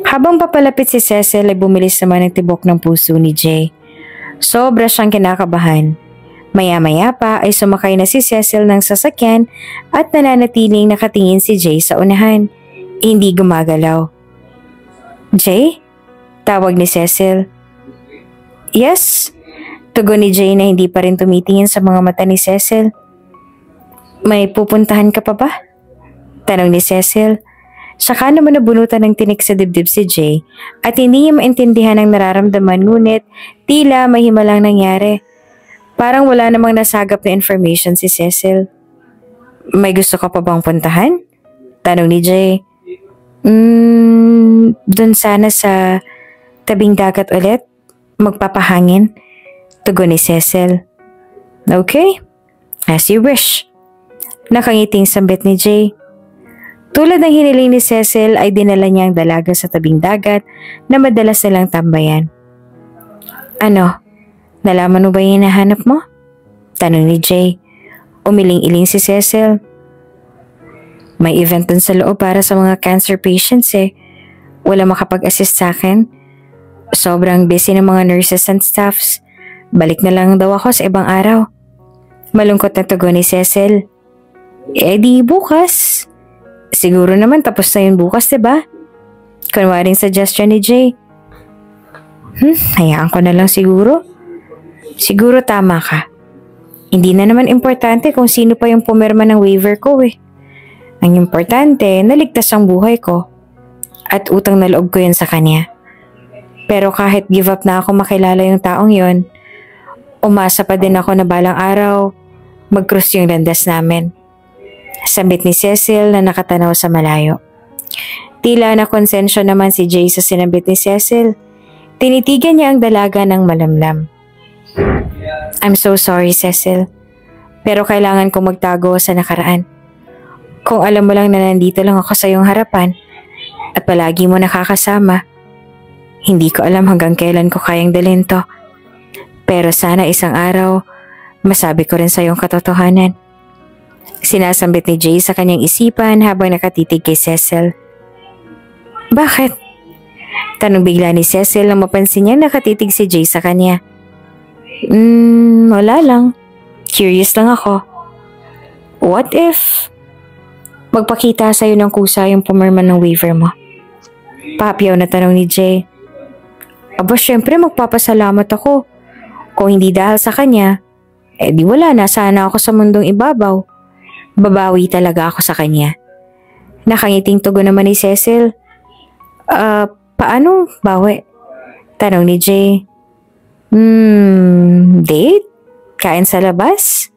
Habang papalapit si Cecil ay bumilis naman ang tibok ng puso ni Jay. Sobra siyang kinakabahan. Maya-maya pa ay sumakay na si Cecil ng sasakyan at nananatiling nakatingin si Jay sa unahan. Hindi gumagalaw. Jay? Tawag ni Cecil. Yes? Tugon ni Jay na hindi pa rin tumitingin sa mga mata ni Cecil. May pupuntahan ka pa ba? Tanong ni Cecil. Saka naman nabunutan ng tinik sa dibdib si Jay at hindi niya maintindihan ang nararamdaman ngunit tila may himalang nangyari. Parang wala namang nasagap na information si Cecil. May gusto ka pa bang puntahan? Tanong ni Jay. Dun sana sa tabing dagat ulit. Magpapahangin. Tugon ni Cecil. Okay, as you wish. Nakangiting sambit ni Jay. Tulad ng hiniling ni Cecil ay dinala niya ang dalaga sa tabing dagat na madalas nilang tambayan. Ano? Nalaman mo ba yung hinahanap mo? Tanong ni Jay. Umiling-iling si Cecil. May event dun sa loob para sa mga cancer patients eh. Wala makapag-assist sa akin. Sobrang busy ng mga nurses and staffs. Balik na lang daw ako sa ibang araw. Malungkot na tugon ni Cecil. Di bukas. Siguro naman tapos na yun bukas, diba? Kunwaring suggestion ni Jay. Hayaan ko na lang siguro. Siguro tama ka. Hindi na naman importante kung sino pa yung pumirma ng waiver ko eh. Ang importante, naligtas ang buhay ko. At utang na loob ko yun sa kanya. Pero kahit give up na ako makilala yung taong yon, umasa pa din ako na balang araw, mag-cross yung landas namin. Sambit ni Cecil na nakatanaw sa malayo. Tila na konsensya naman si Jay sa sinabit ni Cecil. Tinitigan niya ang dalaga ng malamlam. I'm so sorry, Cecil. Pero kailangan kong magtago sa nakaraan. Kung alam mo lang na nandito lang ako sa iyong harapan at palagi mo nakakasama, hindi ko alam hanggang kailan ko kayang dalhin to. Pero sana isang araw, masabi ko rin sa iyong katotohanan. Sinasambit ni Jay sa kanyang isipan habang nakatitig kay Cecil. Bakit? Tanong bigla ni Cecil nang mapansin niya nakatitig si Jay sa kanya. Wala lang. Curious lang ako. What if magpakita sa'yo ng kusa yung pumirma ng waiver mo? Papiyaw na tanong ni Jay. Aba, syempre magpapasalamat ako. Kung hindi dahil sa kanya, di wala na sana ako sa mundong ibabaw. Babawi talaga ako sa kanya. Nakangiting tugon naman ni Cecil. Paano bawi? Tanong ni Jay. Date? Kain sa labas?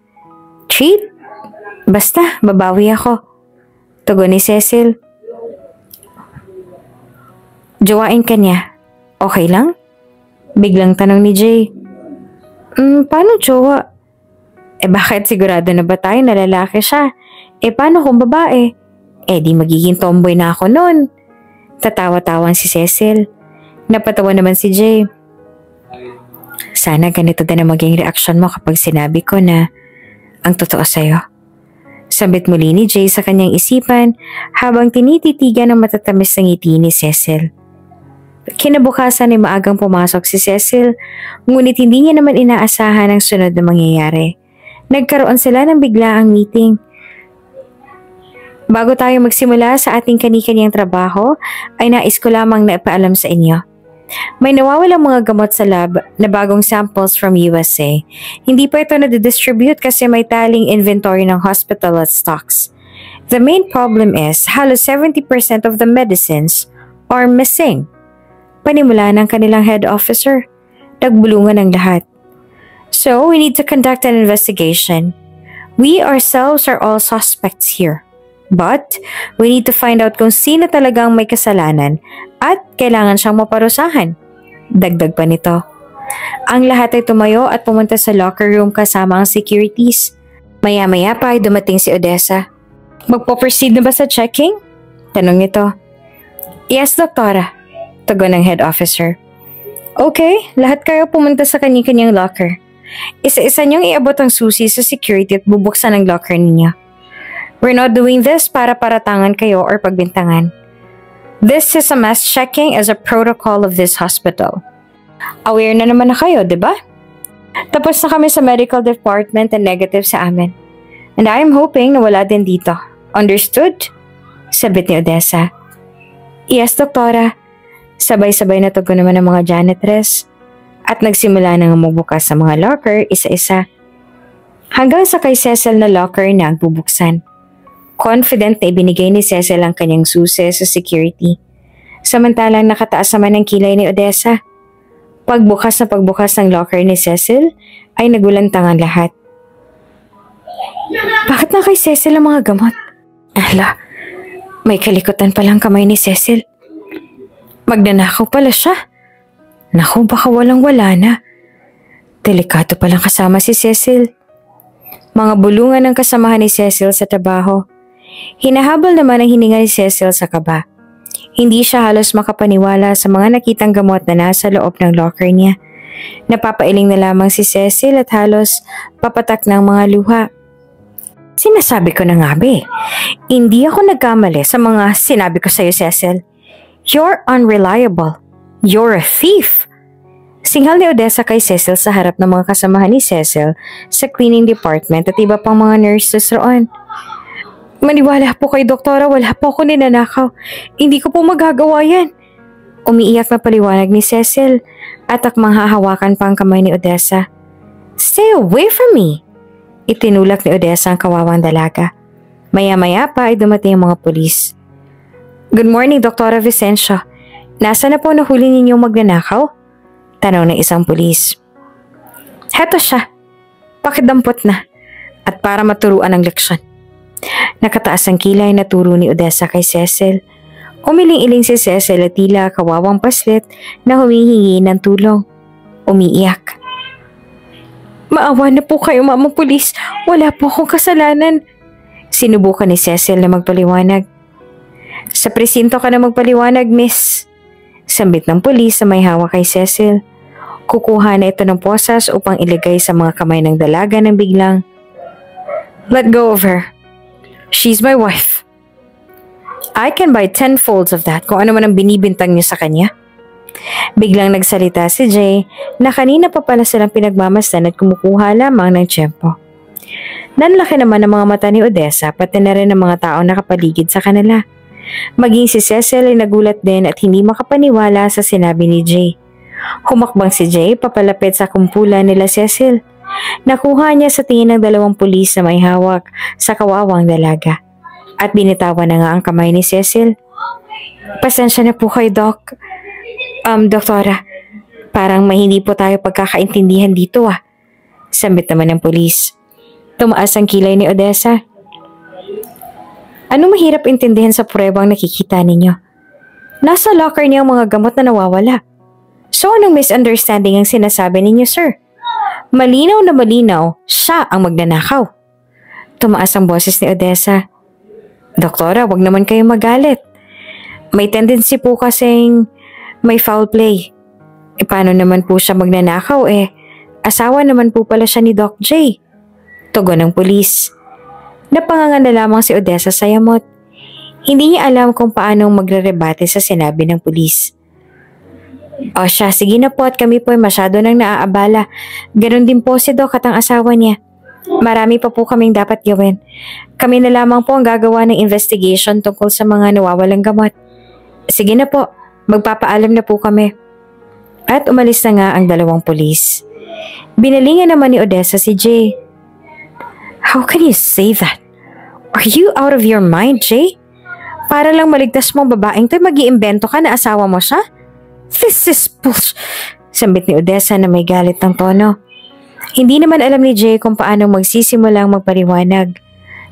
Treat? Basta, babawi ako. Tugon ni Cecil. Jowain ka niya. Okay lang? Biglang tanong ni Jay. Paano jowa? Bakit sigurado na ba tayo na lalaki siya? Paano kung babae? Di magiging tomboy na ako nun. Tatawa-tawang si Cecil. Napatawa naman si Jay. Sana ganito din ang maging reaksyon mo kapag sinabi ko na ang totoo sa'yo. Sabit muli ni Jay sa kanyang isipan habang tinititigan ng matatamis na ngiti ni Cecil. Kinabukasan ay maagang pumasok si Cecil, ngunit hindi niya naman inaasahan ang sunod na mangyayari. Nagkaroon sila ng biglaang meeting. Bago tayo magsimula sa ating kani-kaniyang trabaho, ay nais ko lamang na ipaalam sa inyo. May nawawalang mga gamot sa lab na bagong samples from USA. Hindi pa ito na-distribute kasi may taling inventory ng hospital at stocks. The main problem is halos 70% of the medicines are missing. Panimula ng kanilang head officer. Nagbulungan ang lahat. So, we need to conduct an investigation. We ourselves are all suspects here. But, we need to find out kung sino talagang may kasalanan at kailangan siyang maparusahan. Dagdag pa nito. Ang lahat ay tumayo at pumunta sa locker room kasama ang securities. Maya-maya pa ay dumating si Odessa. Magpo-proceed na ba sa checking? Tanong nito. Yes, doktora. Tugon ng head officer. Okay, lahat kayo pumunta sa kanya-kanyang locker. Isa-isa niyong iabot ang susi sa security at bubuksan ang locker ninyo. We're not doing this para paratangan kayo or pagbintangan. This is a mass checking as a protocol of this hospital. Aware na naman na kayo, di ba? Tapos na kami sa medical department and negative sa amin. And I'm hoping na wala din dito. Understood? Sabit ni Odessa. Yes, doktora. Sabay-sabay na tugon naman ng mga janitress at nagsimula nang magbukas sa mga locker isa-isa. Hanggang sa kay Cecil na locker na ang bubuksan. Confident na ibinigay ni Cecil ang kanyang susi sa security. Samantalang nakataas naman ang kilay ni Odessa. Pagbukas ng locker ni Cecil ay nagulantang ang lahat. Bakit na kay Cecil ang mga gamot? Ala, may kalikutan palang kamay ni Cecil. Magnanakaw pala siya. Naku, baka walang-wala na. Delikado palang kasama si Cecil. Mga bulungan ng kasamahan ni Cecil sa trabaho. Hinahabol naman ang hininga ni Cecil sa kaba. Hindi siya halos makapaniwala sa mga nakitang gamot na nasa loob ng locker niya. Napapailing na lamang si Cecil at halos papatak ng mga luha. Sinasabi ko na nga be, hindi ako nagkamali sa mga sinabi ko sa iyo, Cecil. You're unreliable. You're a thief. Singhal ni Odessa kay Cecil sa harap ng mga kasamahan ni Cecil sa cleaning department at iba pang mga nurses roon. Maniwala po kay doktora, wala po ako ninanakaw. Hindi ko po magagawa yan. Umiiyak na paliwanag ni Cecil at akmang hahawakan pa ang kamay ni Odessa. Stay away from me! Itinulak ni Odessa ang kawawang dalaga. Maya-maya pa ay dumating ang mga pulis. Good morning, Dr. Vicencio. Nasa na po nahuli ninyong magnanakaw? Tanong ng isang pulis. Heto siya. Pakidampot na. At para maturuan ang leksyon. Nakataas ang kilay na turo ni Odessa kay Cecil. Umiling-iling si Cecil at tila kawawang paslit na humihingi ng tulong. Umiiyak. Maawa na po kayo, Mama Pulis. Wala po akong kasalanan. Sinubukan ni Cecil na magpaliwanag. Sa presinto ka na magpaliwanag, miss. Sambit ng pulis na may hawak kay Cecil. Kukuha na ito ng posas upang ilagay sa mga kamay ng dalaga ng biglang. Let go of her. She's my wife. I can buy 10 folds of that kung ano man ang binibintang niyo sa kanya. Biglang nagsalita si Jay na kanina pa pala silang pinagmamasdan at kumukuha lamang ng tiyempo. Nanlaki naman ang mga mata ni Odessa pati na rin ang mga taong nakapaligid sa kanila. Maging si Cecil ay nagulat din at hindi makapaniwala sa sinabi ni Jay. Humakbang si Jay papalapit sa kumpulan nila Cecil. Nakuha niya sa tingin ng dalawang pulis na may hawak sa kawawang dalaga. At binitawan na nga ang kamay ni Cecil. Pasensya na po kayo, Doc. Doktora, parang may hindi po tayo pagkakaintindihan dito Sambit naman ng pulis. Tumaas ang kilay ni Odessa. Ano mahirap intindihin sa pruebang nakikita ninyo? Nasa locker niya ang mga gamot na nawawala. So anong misunderstanding ang sinasabi ninyo, sir? Malinaw na malinaw, siya ang magnanakaw. Tumaas ang boses ni Odessa. Doktora, wag naman kayong magalit. May tendency po kasing may foul play. Paano naman po siya magnanakaw asawa naman po pala siya ni Doc J. Tugon ng pulis. Napanganga na lamang si Odessa sa yamot. Hindi niya alam kung paano magre-rebate sa sinabi ng pulis. O siya, sige na po at kami po ay masyado nang naaabala. Ganon din po si Doc at ang asawa niya. Marami pa po kaming dapat gawin. Kami na lamang po ang gagawa ng investigation tungkol sa mga nawawalang gamot. Sige na po, magpapaalam na po kami. At umalis na nga ang dalawang pulis. Binalingan naman ni Odessa si Jay. How can you say that? Are you out of your mind, Jay? Para lang maligtas mong babaeng to, mag-iimbento ka na asawa mo siya? This is bullshit. Sambit ni Odessa na may galit ng tono. Hindi naman alam ni Jay kung paano magsisimulang magpaliwanag.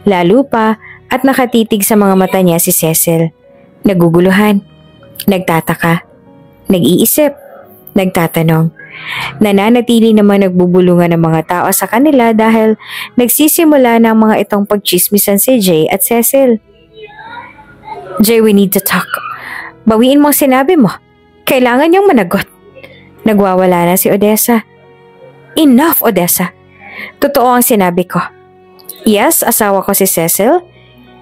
Lalo pa at nakatitig sa mga mata niya si Cecil. Naguguluhan, nagtataka, nag-iisip, nagtatanong. Nananatili naman nagbubulungan ng mga tao sa kanila dahil nagsisimula ng mga itong pagchismisan si Jay at Cecil. Jay, we need to talk. Bawiin mo ang sinabi mo. Kailangan niyang managot. Nagwawala na si Odessa. Enough, Odessa. Totoo ang sinabi ko. Yes, asawa ko si Cecil.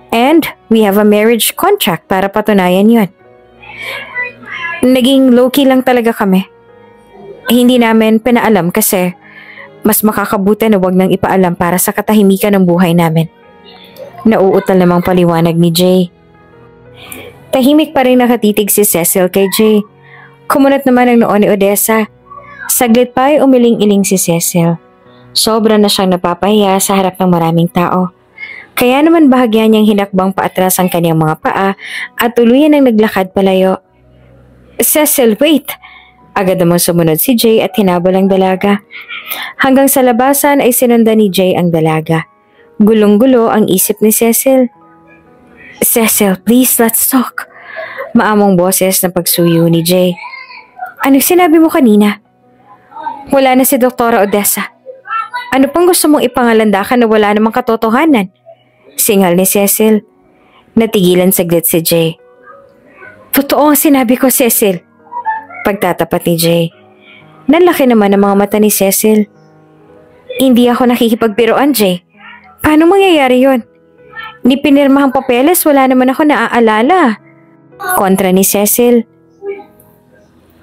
And we have a marriage contract para patunayan yon. Naging low-key lang talaga kami. Hindi namin pinaalam kasi mas makakabuti na wag nang ipaalam para sa katahimikan ng buhay namin. Nauutal namang paliwanag ni Jay. Tahimik pa rin nakatitig si Cecil kay Jay. Kumunat naman ang noon ni Odessa. Saglit pa ay umiling-iling si Cecil. Sobra na siyang napapahiya sa harap ng maraming tao. Kaya naman bahagya niyang hinakbang paatras ang kanyang mga paa at tuluyan ang naglakad palayo. Cecil, wait! Agad namang sumunod si Jay at hinabol ang dalaga. Hanggang sa labasan ay sinundan ni Jay ang dalaga. Gulong-gulo ang isip ni Cecil. Cecil, please, let's talk. Maamong boses na pagsuyo ni Jay. Anong sinabi mo kanina? Wala na si Doktora Odessa. Ano pang gusto mong ipangalandakan na wala namang katotohanan? Singal ni Cecil. Natigilan saglit si Jay. Totoo ang sinabi ko, Cecil. Pagtatapat ni Jay. Nanlaki naman ang mga mata ni Cecil. Hindi ako nakikipagbiruan, Jay. Paano mangyayari yon? Ni pinirmahang papeles, wala naman ako naaalala. Kontra ni Cecil.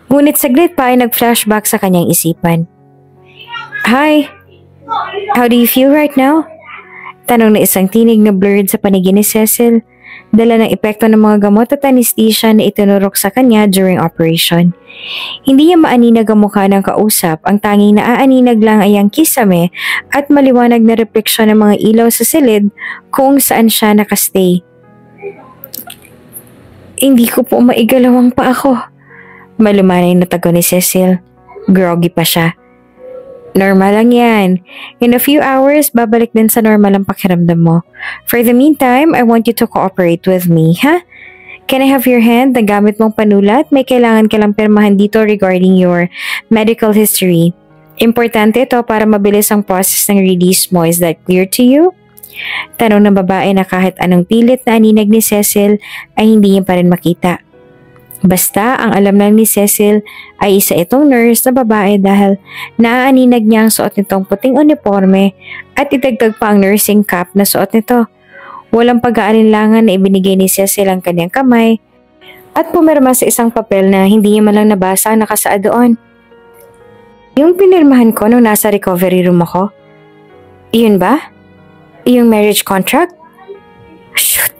Ngunit saglit pa ay nag-flashback sa kanyang isipan. Hi, how do you feel right now? Tanong na isang tinig na blurred sa paningin ni Cecil. Dala ng epekto ng mga gamot at anesthesia na itinurok sa kanya during operation. Hindi niya maaninag ang mukha ng kausap, ang tanging naaaninag lang ay ang kisame at maliwanag na refleksyon ng mga ilaw sa silid kung saan siya nakastay. Hindi ko po maigalawang pa ako. Malumanay na tago ni Cecil. Groggy pa siya. Normal lang yan. In a few hours, babalik din sa normal ang pakiramdam mo. For the meantime, I want you to cooperate with me, ha? Can I have your hand na gamit mong panulat? May kailangan ka lang pirmahan dito regarding your medical history. Importante ito para mabilis ang process ng release mo. Is that clear to you? Tanong ng babae na kahit anong pilit na aninag ni Cecil ay hindi niya pa rin makita. Basta ang alam lang ni Cecil ay isa itong nurse na babae dahil naaaninag niya ang suot nitong puting uniforme at idagdag pa ang nursing cap na suot nito. Walang pag-aalinlangan na ibinigay ni Cecil ang kanyang kamay at pumirma sa isang papel na hindi niya malang nabasa ang nakasaad doon. Yung pinirmahan ko nung nasa recovery room ako. Iyon ba? Yung marriage contract? Shoot!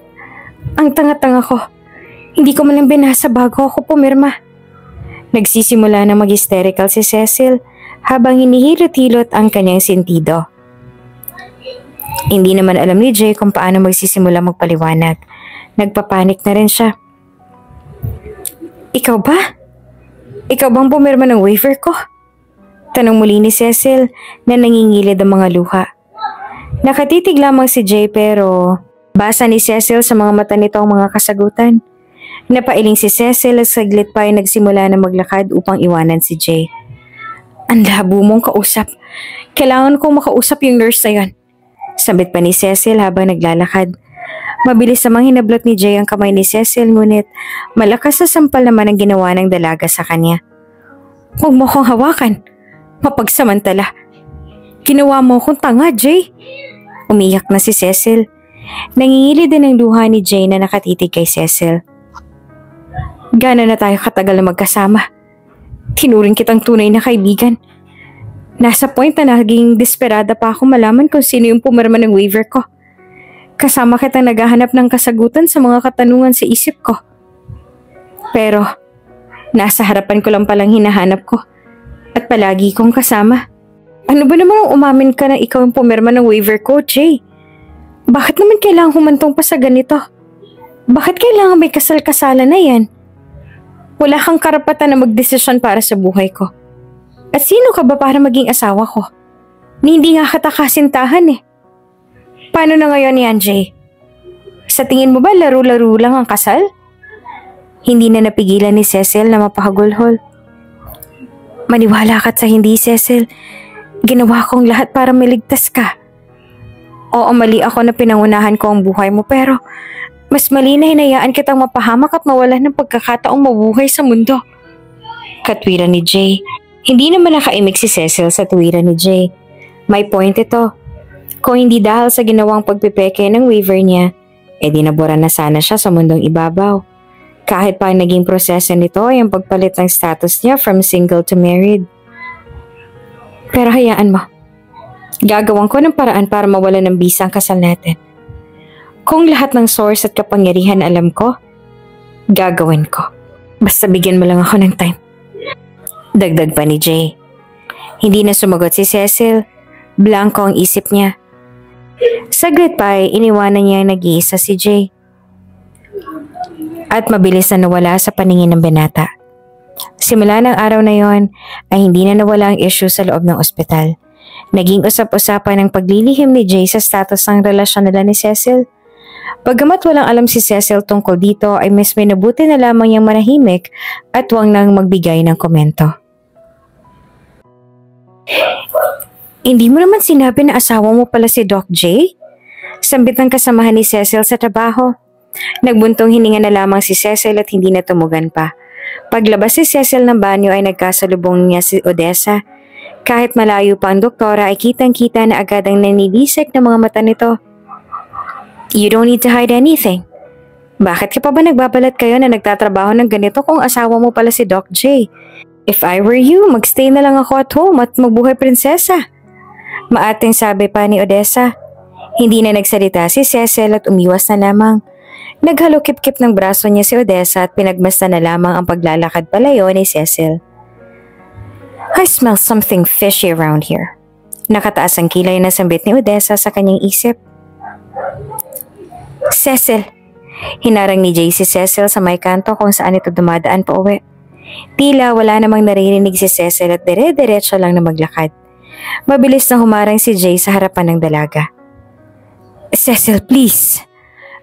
Ang tanga-tanga ko. Hindi ko man lang binasa bago ako pumirma. Nagsisimula na mag-hysterical si Cecil habang hinihilot-hilot ang kanyang sentido. Hindi naman alam ni Jay kung paano magsisimula magpaliwanag. Nagpapanik na rin siya. Ikaw ba? Ikaw bang pumirma ng waiver ko? Tanong muli ni Cecil na nangingilid ang mga luha. Nakatitig lamang si Jay pero Basa ni Cecil sa mga mata nito ang mga kasagutan. Napailing si Cecil at saglit pa ay nagsimula na maglakad upang iwanan si Jay. Ang labo mong kausap. Kailangan kong makausap yung nurse na yon. Sabit pa ni Cecil habang naglalakad. Mabilis namang hinablot ni Jay ang kamay ni Cecil ngunit malakas na sampal naman ang ginawa ng dalaga sa kanya. Huwag mo akong hawakan. Mapagsamantala. Ginawa mo akong tanga, Jay. Umiyak na si Cecil. Nangingili din ang luha ni Jay na nakatitig kay Cecil. Gano'n na tayo katagal na magkasama. Tinuring kitang tunay na kaibigan. Nasa point na naging desperada pa ako malaman kung sino yung pumirma ng waiver ko. Kasama kitang naghahanap ng kasagutan sa mga katanungan sa isip ko. Pero, nasa harapan ko lang palang hinahanap ko. At palagi kong kasama. Ano ba naman ang umamin ka na ikaw yung pumirma ng waiver ko, Jay? Bakit naman kailangan humantong pa sa ganito? Bakit kailangan may kasal-kasalan na yan? Wala kang karapatan na magdesisyon para sa buhay ko. At sino ka ba para maging asawa ko? Hindi nga kita kasintahan eh. Paano na ngayon yan, Jay? Sa tingin mo ba laro-laro lang ang kasal? Hindi na napigilan ni Cecil na mapahagulhol. Maniwala ka't sa hindi, Cecil. Ginawa kong lahat para maligtas ka. Oo, mali ako na pinangunahan ko ang buhay mo pero mas mali na hinayaan kitang mapahamak at mawalan ng pagkakataong mabuhay sa mundo. Katwiran ni Jay. Hindi naman nakaimik si Cecil sa tuwiran ni Jay. May point ito. Kung hindi dahil sa ginawang pagpipeke ng waiver niya, dinabura na sana siya sa mundong ibabaw. Kahit pa ang naging proseso nito ay ang pagpalit ng status niya from single to married. Pero hayaan mo. Gagawan ko ng paraan para mawala ng bisa ang kasal natin. Kung lahat ng source at kapangyarihan alam ko, gagawin ko. Basta bigyan mo lang ako ng time. Dagdag pa ni Jay. Hindi na sumagot si Cecil. Blanco ang isip niya. Saglit pa ay iniwanan niya ang nag-iisa si Jay. At mabilis na nawala sa paningin ng binata. Simula ng araw na yon ay hindi na nawala ang issue sa loob ng ospital. Naging usap-usapan ang paglilihim ni Jay sa status ng relasyon nila ni Cecil. Bagamat walang alam si Cecil tungkol dito ay mas minabuti na lamang niyang manahimik at huwag nang magbigay ng komento. Hindi mo naman sinabi na asawa mo pala si Doc Jay? Sambit ng kasamahan ni Cecil sa trabaho. Nagbuntong hininga na lamang si Cecil at hindi na tumugan pa. Paglabas si Cecil ng banyo ay nagkasalubong niya si Odessa. Kahit malayo pa ang doktora ay kitang-kita na agad ang nanilisik ng mga mata nito. You don't need to hide anything. Bakit ka pa ba nagbabalat kayo na nagtatrabaho ng ganito kung asawa mo pala si Doc J? If I were you, magstay na lang ako at home at magbuhay prinsesa. Maating sabi pa ni Odessa. Hindi na nagsalita si Cecil at umiwas na lamang. Naghalokip-kip ng braso niya si Odessa at pinagmasta na lamang ang paglalakad palayo ni Cecil. I smell something fishy around here. Nakataas ang kilay na sambit ni Odessa sa kanyang isip. Cecil. Hinarang ni Jay si Cecil sa may kanto kung saan ito dumadaan pa uwi. Tila wala namang naririnig si Cecil at dire-diretso lang na maglakad. Mabilis na humarang si Jay sa harapan ng dalaga. Cecil, please.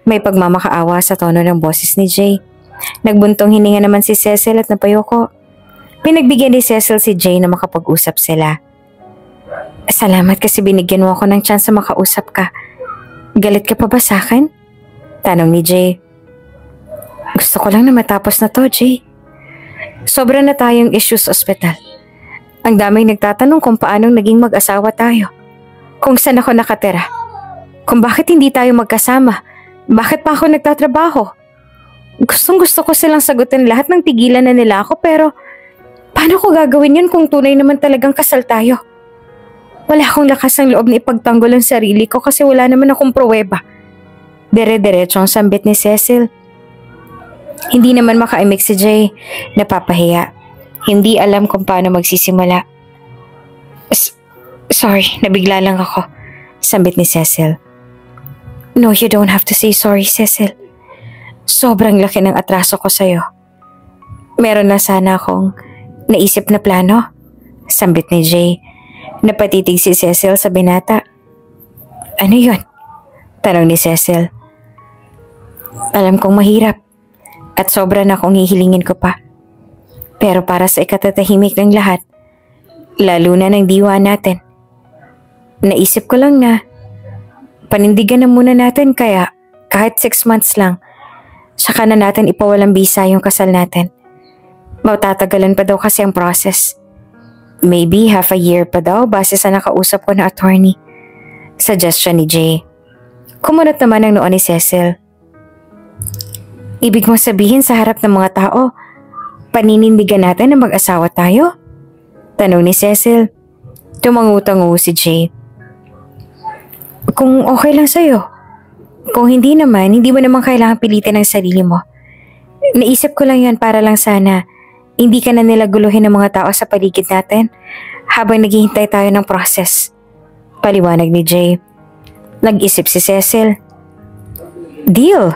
May pagmamakaawa sa tono ng boses ni Jay. Nagbuntong hininga naman si Cecil at napayoko. Pinagbigyan ni Cecil si Jay na makapag-usap sila. Salamat kasi binigyan mo ako ng chance na makausap ka. Galit ka pa ba sa akin? Tanong ni Jay. Gusto ko lang na matapos na to, Jay. Sobra na tayong issues sa ospital. Ang daming nagtatanong kung paanong naging mag-asawa tayo. Kung saan ako nakatira. Kung bakit hindi tayo magkasama. Bakit pa ako nagtatrabaho? Gustong-gusto ko silang sagutin lahat ng tigilan na nila ako pero paano ko gagawin yun kung tunay naman talagang kasal tayo? Wala akong lakas ng loob na ipagtanggol ang sarili ko kasi wala naman akong pruweba. Dire-diretso ang sambit ni Cecil. Hindi naman makaimik si Jay. Napapahiya. Hindi alam kung paano magsisimula. Sorry, nabigla lang ako. Sambit ni Cecil. No, you don't have to say sorry, Cecil. Sobrang laki ng atraso ko sa'yo. Meron na sana akong naisip na plano. Sambit ni Jay. Napatitig si Cecil sa binata. Ano yun? Tanong ni Cecil. Alam kong mahirap at sobra na akong hihilingin ko pa. Pero para sa ikatatahimik ng lahat, lalo na ng diwa natin, naisip ko lang na panindigan na muna natin kaya kahit 6 months lang, saka na natin ipawalang bisa yung kasal natin. Matatagalan pa daw kasi ang process. Maybe half a year pa daw base sa nakausap ko na attorney. Suggestion ni Jay. Kumunot naman ang noon ni Cecil. Ibig mong sabihin sa harap ng mga tao, paninindigan natin na mag-asawa tayo? Tanong ni Cecil. Tumangutango si Jay. Kung okay lang sa'yo. Kung hindi naman, hindi mo naman kailangan pilitin ang sarili mo. Naisip ko lang yan para lang sana hindi ka na nila guluhin ng mga tao sa paligid natin habang naghihintay tayo ng process. Paliwanag ni Jay. Nag-isip si Cecil. Deal!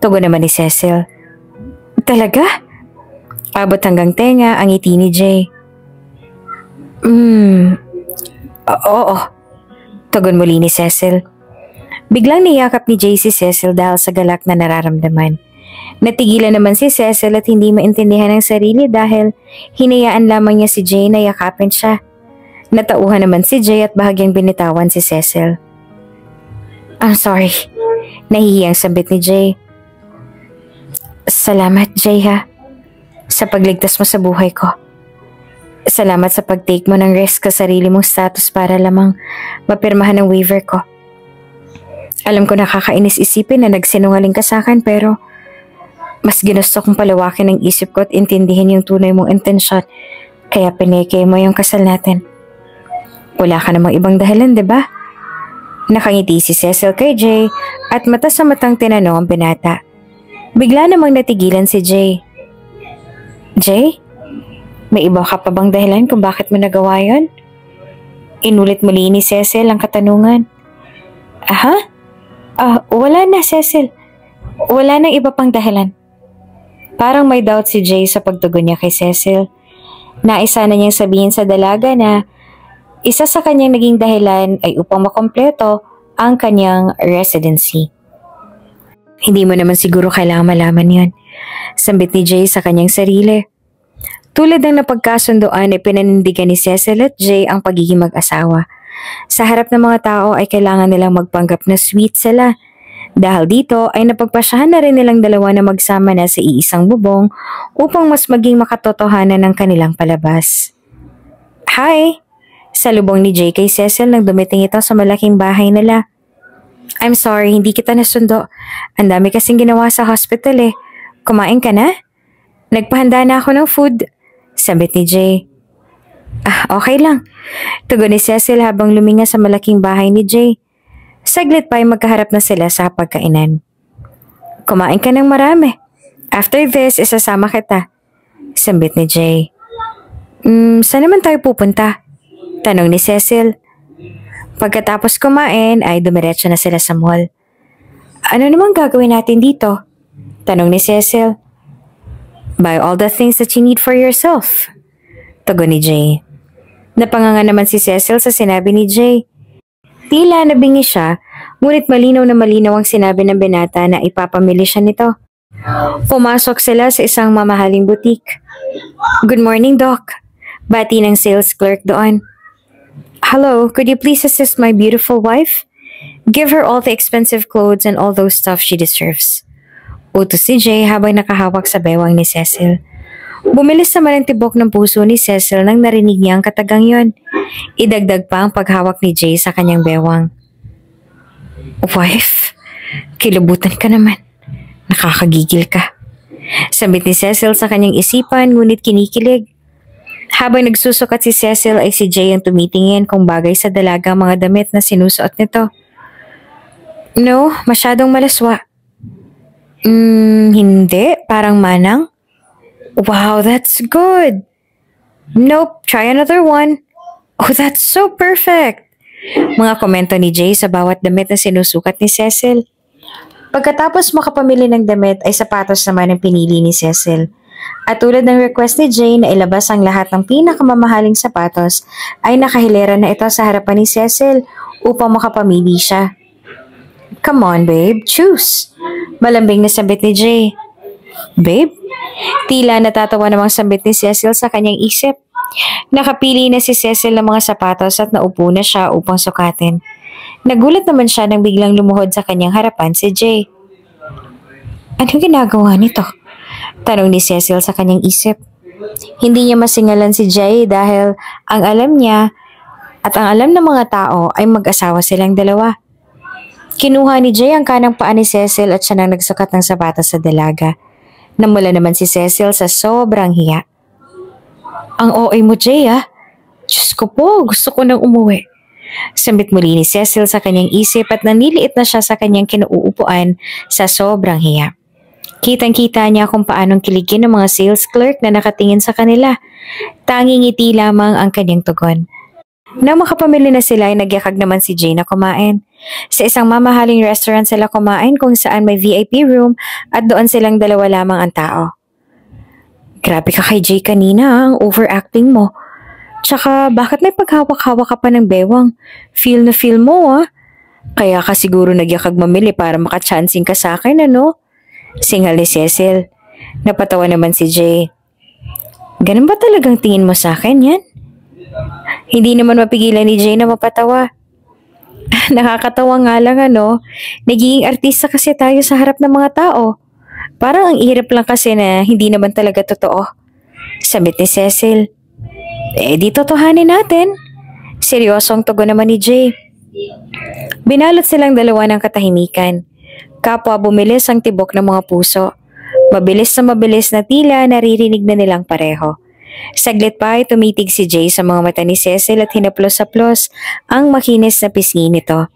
Tugon naman ni Cecil. Talaga? Abot hanggang tenga ang ngiti ni Jay. Oo. Tugon muli ni Cecil. Biglang niyakap ni Jay si Cecil dahil sa galak na nararamdaman. Natigilan naman si Cecil at hindi maintindihan ang sarili dahil hinayaan lamang niya si Jay na yakapin siya. Natauhan naman si Jay at bahagyang binitawan si Cecil. I'm sorry. Nahihiyang sambit ni Jay. Salamat, Jay ha. Sa pagligtas mo sa buhay ko. Salamat sa pag-take mo ng risk sa sarili mong status para lamang mapirmahan ang waiver ko. Alam ko nakakainis isipin na nagsinungaling ka sa akin pero mas ginusto kong palawakin ang isip ko at intindihin yung tunay mong intensyon kaya pineke mo yung kasal natin. Wala ka namang ibang dahilan, diba? Nakangiti si Cecil kay Jay at mata sa matang tinanong ang binata. Bigla namang natigilan si Jay. Jay? May iba ka pa bang dahilan kung bakit mo nagawa yon? Inulit muli ni Cecil ang katanungan. Aha? Wala na, Cecil. Wala nang iba pang dahilan. Parang may doubt si Jay sa pagtugon niya kay Cecil. Naisa na niyang sabihin sa dalaga na isa sa kanyang naging dahilan ay upang makompleto ang kanyang residency. Hindi mo naman siguro kailangan malaman yon. Sambit ni Jay sa kanyang sarili. Tulad ng napagkasundoan ay pinanindigan ni Cecil at Jay ang pagiging mag-asawa. Sa harap ng mga tao ay kailangan nilang magpanggap na sweet sila. Dahil dito ay napagpasyahan na rin nilang dalawa na magsama na sa iisang bubong upang mas maging makatotohanan ng kanilang palabas. Hi! Salubong ni Jay kay Cecil nang dumating ito sa malaking bahay nila. I'm sorry, hindi kita nasundo. Ang dami kasing ginawa sa hospital eh. Kumain ka na? Nagpahanda na ako ng food. Sambit ni Jay. Okay lang. Tugon ni Cecil habang luminga sa malaking bahay ni Jay. Saglit pa ay magkaharap na sila sa pagkainan. Kumain ka ng marami. After this, isasama kita. Sambit ni Jay. Saan naman tayo pupunta? Tanong ni Cecil. Pagkatapos kumain ay dumiretso na sila sa mall. Ano namang gagawin natin dito? Tanong ni Cecil. Buy all the things that you need for yourself. Tugon ni Jay. Napanganga naman si Cecil sa sinabi ni Jay. Tila nabingi siya, ngunit malinaw na malinaw ang sinabi ng binata na ipapamili siya nito. Pumasok sila sa isang mamahaling butik. Good morning, Doc. Bati ng sales clerk doon. Hello, could you please assist my beautiful wife? Give her all the expensive clothes and all those stuff she deserves. Utos si Jay habang nakahawak sa bewang ni Cecil. Bumilis naman ang tibok ng puso ni Cecil nang narinig niya ang katagang yon. Idagdag pa ang paghawak ni Jay sa kanyang bewang. Wife, kilubutan ka naman. Nakakagigil ka. Sambit ni Cecil sa kanyang isipan ngunit kinikilig. Habang nagsusukat si Cecil ay si Jay ang tumitingin kung bagay sa dalaga ang mga damit na sinusuot nito. No, masyadong malaswa. Hindi, parang manang. Wow, that's good. Nope, try another one. Oh, that's so perfect. Mga komento ni Jay sa bawat damit na sinusukat ni Cecil. Pagkatapos makapamili ng damit ay sapatos naman ang pinili ni Cecil. At tulad ng request ni Jay na ilabas ang lahat ng pinakamamahaling sapatos ay nakahilera na ito sa harapan ni Cecil upang makapamili siya. Come on babe, choose. Malambing na sambit ni Jay. Babe? Tila natatawa namang sambit ni Cecil sa kanyang isip. Nakapili na si Cecil ng mga sapatos at naupo na siya upang sukatin. Nagulat naman siya nang biglang lumuhod sa kanyang harapan si Jay. Anong ginagawa nito? Tanong ni Cecil sa kanyang isip. Hindi niya masingalan si Jay dahil ang alam niya at ang alam ng mga tao ay mag-asawa silang dalawa. Kinuha ni Jay ang kanang paa ni Cecil at siya nang nagsukat ng sapatos sa dalaga. Namula naman si Cecil sa sobrang hiya. Ang OA mo, Jay, ah. Diyos ko po, gusto ko nang umuwi. Sambit muli ni Cecil sa kanyang isip at naniliit na siya sa kanyang kinauupuan sa sobrang hiya. Kitang-kita niya kung paanong kiligin ng mga sales clerk na nakatingin sa kanila. Tanging ngiti lamang ang kanyang tugon. Nang makapamili na sila ay nagyakag naman si Jay na kumain. Sa isang mamahaling restaurant sila kumain kung saan may VIP room at doon silang dalawa lamang ang tao. Grabe ka kay Jay kanina, ang overacting mo. Tsaka bakit may paghawak-hawak ka pa ng bewang? Feel na feel mo Kaya ka siguro nagyakag mamili para makachancing ka sa akin ano? Singal ni Cecil. Napatawa naman si Jay. Ganun ba talagang tingin mo sa akin yan? Hindi naman mapigilan ni Jay na mapatawa. Nakakatawa nga lang nagiging artista kasi tayo sa harap ng mga tao. Parang ang hirap lang kasi na hindi naman talaga totoo. Sabit ni Cecil. Di totohanin natin. Seryosong tugon naman ni Jay. Binalot silang dalawa ng katahimikan. Kapwa bumilis ang tibok ng mga puso. Mabilis na tila naririnig na nilang pareho. Saglit pa ay tumitig si Jay sa mga mata ni Cecil at hinaplos-saplos ang makinis na pisngi nito.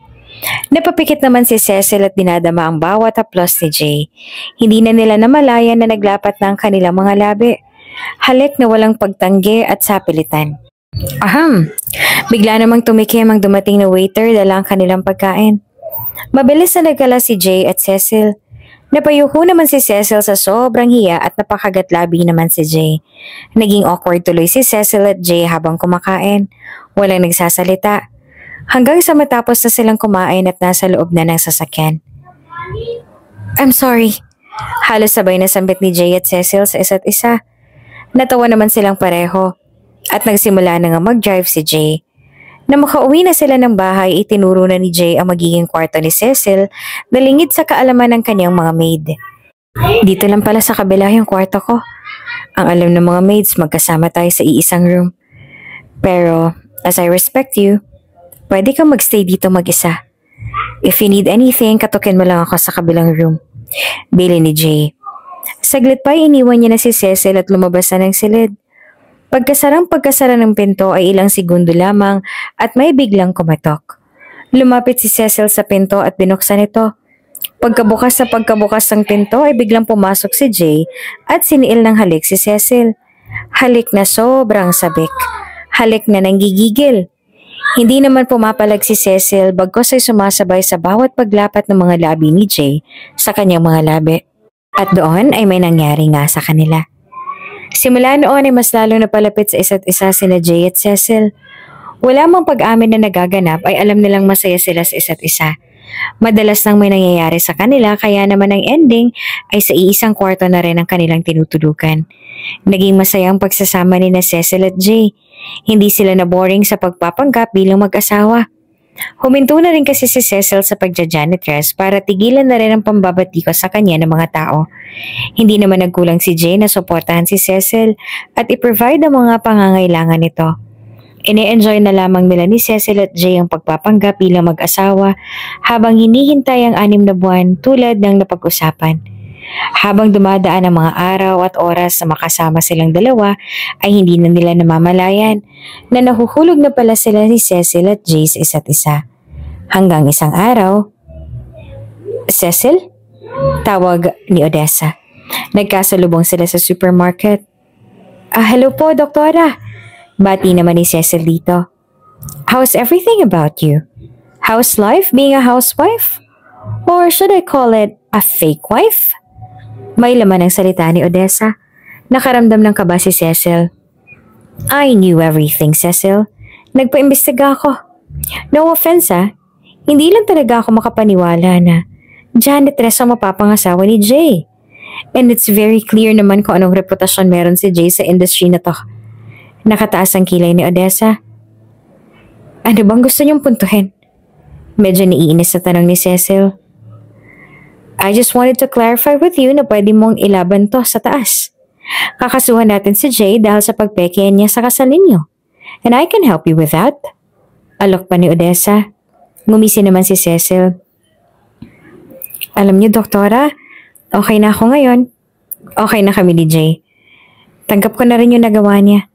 Napapikit naman si Cecil at dinadama ang bawat haplos ni Jay. Hindi na nila namalayan na naglapat na ang kanilang mga labi. Halik na walang pagtanggi at sapilitan. Aham! Bigla namang tumikim ang dumating na waiter dala ang kanilang pagkain. Mabilis na nagkala si Jay at Cecil. Napayuko naman si Cecil sa sobrang hiya at napakagatlabi naman si Jay. Naging awkward tuloy si Cecil at Jay habang kumakain. Walang nagsasalita. Hanggang sa matapos na silang kumain at nasa loob na ng sasakyan. I'm sorry. Halos sabay na sambit ni Jay at Cecil sa isa't isa. Natawa naman silang pareho. At nagsimula na nga mag-drive si Jay. Na makauwi na sila ng bahay, itinuro na ni Jay ang magiging kwarto ni Cecil na lingid sa kaalaman ng kanyang mga maid. Dito lang pala sa kabila yung kwarto ko. Ang alam ng mga maids, magkasama tayo sa iisang room. Pero, as I respect you, pwede kang magstay dito mag-isa. If you need anything, katukin mo lang ako sa kabilang room. Bili ni Jay. Saglit pa iniwan niya na si Cecil at lumabas na ng silid. Pagkasara ng pinto ay ilang segundo lamang at may biglang kumatok. Lumapit si Cecil sa pinto at binuksan ito. Pagkabukas ng pinto ay biglang pumasok si Jay at siniil ng halik si Cecil. Halik na sobrang sabik. Halik na nanggigigil. Hindi naman pumapalag si Cecil bagkos ay sumasabay sa bawat paglapat ng mga labi ni Jay sa kanyang mga labi. At doon ay may nangyari nga sa kanila. Simula noon ay mas lalo na palapit sa isa't isa sina Jay at Cecil. Wala mang pag-amin na nagaganap ay alam nilang masaya sila sa isa't isa. Madalas nang may nangyayari sa kanila kaya naman ang ending ay sa iisang kwarto na rin ang kanilang tinutulukan. Naging masaya ang pagsasama ni na Cecil at Jay. Hindi sila na boring sa pagpapanggap bilang mag-asawa. Huminto na rin kasi si Cecil sa pagja-janitress para tigilan na rin ang pambabatiko sa kanya ng mga tao. Hindi naman nagkulang si Jay na suportahan si Cecil at i-provide ang mga pangangailangan nito. Ine-enjoy na lamang nila ni Cecil at Jay ang pagpapanggap bilang mag-asawa habang hinihintay ang 6 na buwan tulad ng napag-usapan. Habang dumadaan ang mga araw at oras na makasama silang dalawa ay hindi na nila namamalayan na nahuhulog na pala sila ni Cecil at Jay sa isa't isa. Hanggang isang araw, Cecil? Tawag ni Odessa. Nagkasalubong sila sa supermarket. Hello po, Doktora. Bati naman ni Cecil dito. How's everything about you? How's life being a housewife? Or should I call it a fake wife? May laman ang salita ni Odessa. Nakaramdam ng kaba si Cecil. I knew everything, Cecil. Nagpaimbestiga ako. No offense Hindi lang talaga ako makapaniwala na janitress ang mapapangasawa ni Jay. And it's very clear naman kung anong reputasyon meron si Jay sa industry na to. Nakataas ang kilay ni Odessa. Ano bang gusto niyong puntuhin? Medyo naiinis na tanong ni Cecil. I just wanted to clarify with you na pwede mong ilaban to sa taas. Kakasuhan natin si Jay dahil sa pagpekean niya sa kasal ninyo. And I can help you with that. Alok pa ni Odessa. Ngumisi naman si Cecil. Alam niyo, doktora, okay na ako ngayon. Okay na kami ni Jay. Tanggap ko na rin yung nagawa niya.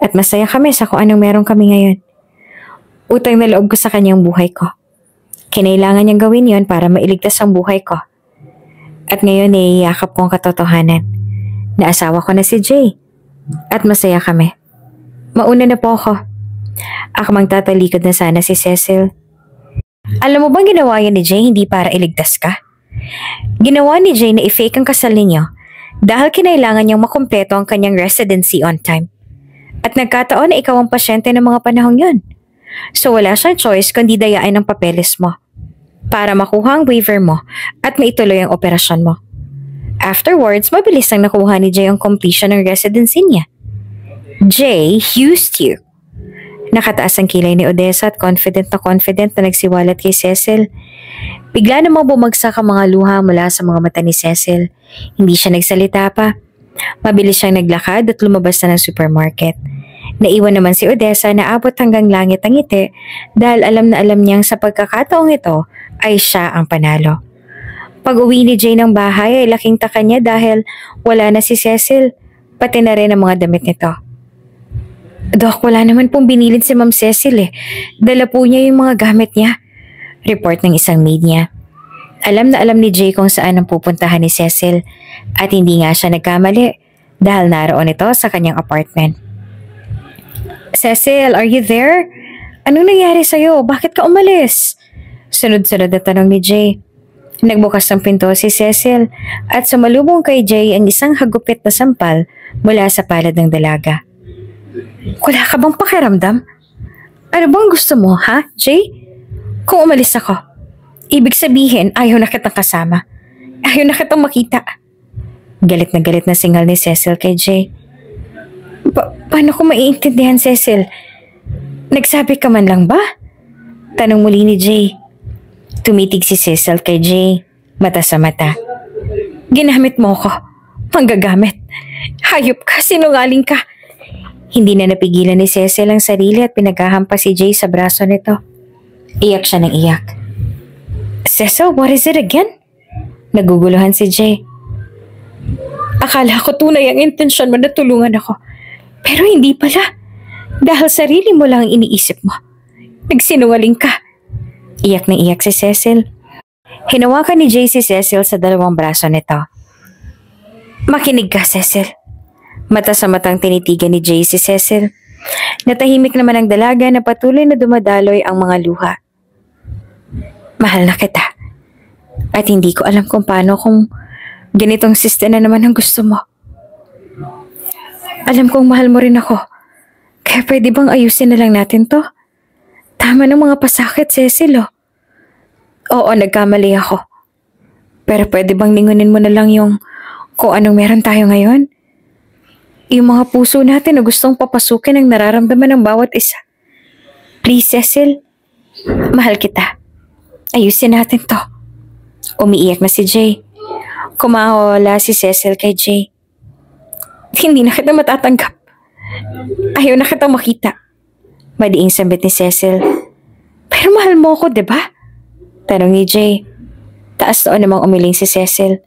At masaya kami sa kung anong meron kami ngayon. Utang na loob ko sa kanyang buhay ko. Kinailangan niyang gawin yon para mailigtas ang buhay ko. At ngayon naiiyakap ko ang katotohanan. Naasawa ko na si Jay. At masaya kami. Mauna na po ako. Akmang tatalikod na sana si Cecil. Alam mo bang ginawa yan ni Jay hindi para iligtas ka? Ginawa ni Jay na i-fake ang kasal ninyo dahil kinailangan niyang makumpleto ang kanyang residency on time. At nagkataon na ikaw ang pasyente ng mga panahong yun. So wala siyang choice kundi dayain ang papeles mo para makuha ang waiver mo at maituloy ang operasyon mo. Afterwards, mabilis lang nakuha ni Jay ang completion ng residency niya. Jay used you. Nakataas ang kilay ni Odessa at confident na nagsiwalat kay Cecil. Bigla namang bumagsak ang mga luha mula sa mga mata ni Cecil. Hindi siya nagsalita pa. Mabilis siyang naglakad at lumabas na ng supermarket. Naiwan naman si Odessa na abot hanggang langit ang ngiti dahil alam na alam niyang sa pagkakataong ito ay siya ang panalo. Pag-uwi ni Jay ng bahay ay laking taka niya dahil wala na si Cecil, pati na rin ang mga damit nito. Dok, wala naman pong binilid si Ma'am Cecil eh. Dala po niya yung mga gamit niya. Report ng isang maid niya. Alam na alam ni Jay kung saan ang pupuntahan ni Cecil at hindi nga siya nagkamali dahil naroon ito sa kanyang apartment. Cecil, are you there? Anong nangyari sa'yo? Bakit ka umalis? Sunod-sunod na tanong ni Jay. Nagbukas ng pinto si Cecil at sumalubong kay Jay ang isang hagupit na sampal mula sa palad ng dalaga. Wala ka bang pakiramdam? Ano bang gusto mo, ha, Jay? Kung umalis ako, ibig sabihin ayaw na kitang kasama. Ayaw na kitang makita. Galit na singal ni Cecil kay Jay. Paano ko maiintindihan, Cecil? Nagsabi ka man lang ba? Tanong muli ni Jay. Tumitig si Cecil kay Jay, mata sa mata. Ginamit mo ko. Manggagamit. Hayop ka, sinungaling ka. Hindi na napigilan ni Cecil ang sarili at pinaghahampas si Jay sa braso nito. Iyak siya ng iyak. Cecil, what is it again? Naguguluhan si Jay. Akala ko tunay ang intensyon mo na tulungan ako. Pero hindi pala. Dahil sarili mo lang ang iniisip mo. Nagsinungaling ka. Iyak na iyak si Cecil. Hinawakan ni Jay si Cecil sa dalawang braso nito. Makinig ka, Cecil. Mata sa matang tinitigan ni Jay si Cecil. Natahimik naman ang dalaga na patuloy na dumadaloy ang mga luha. Mahal na kita. At hindi ko alam kung paano kung ganitong siste na naman ang gusto mo. Alam kong mahal mo rin ako. Kaya pwede bang ayusin na lang natin to? Tama ng mga pasakit, Cecil, oh. Oo, nagkamali ako. Pero pwede bang lingunin mo na lang yung kung anong meron tayo ngayon? Yung mga puso natin na gustong papasukin ang nararamdaman ng bawat isa. Please, Cecil. Mahal kita. Ayusin natin to. Umiiyak na si Jay. Kumawala si Cecil kay Jay. Hindi na kita matatanggap. Ayaw na kita makita. Madiing sambit ni Cecil. Pero mahal mo ako, diba? Tanong ni Jay. Taas noon namang umiling si Cecil.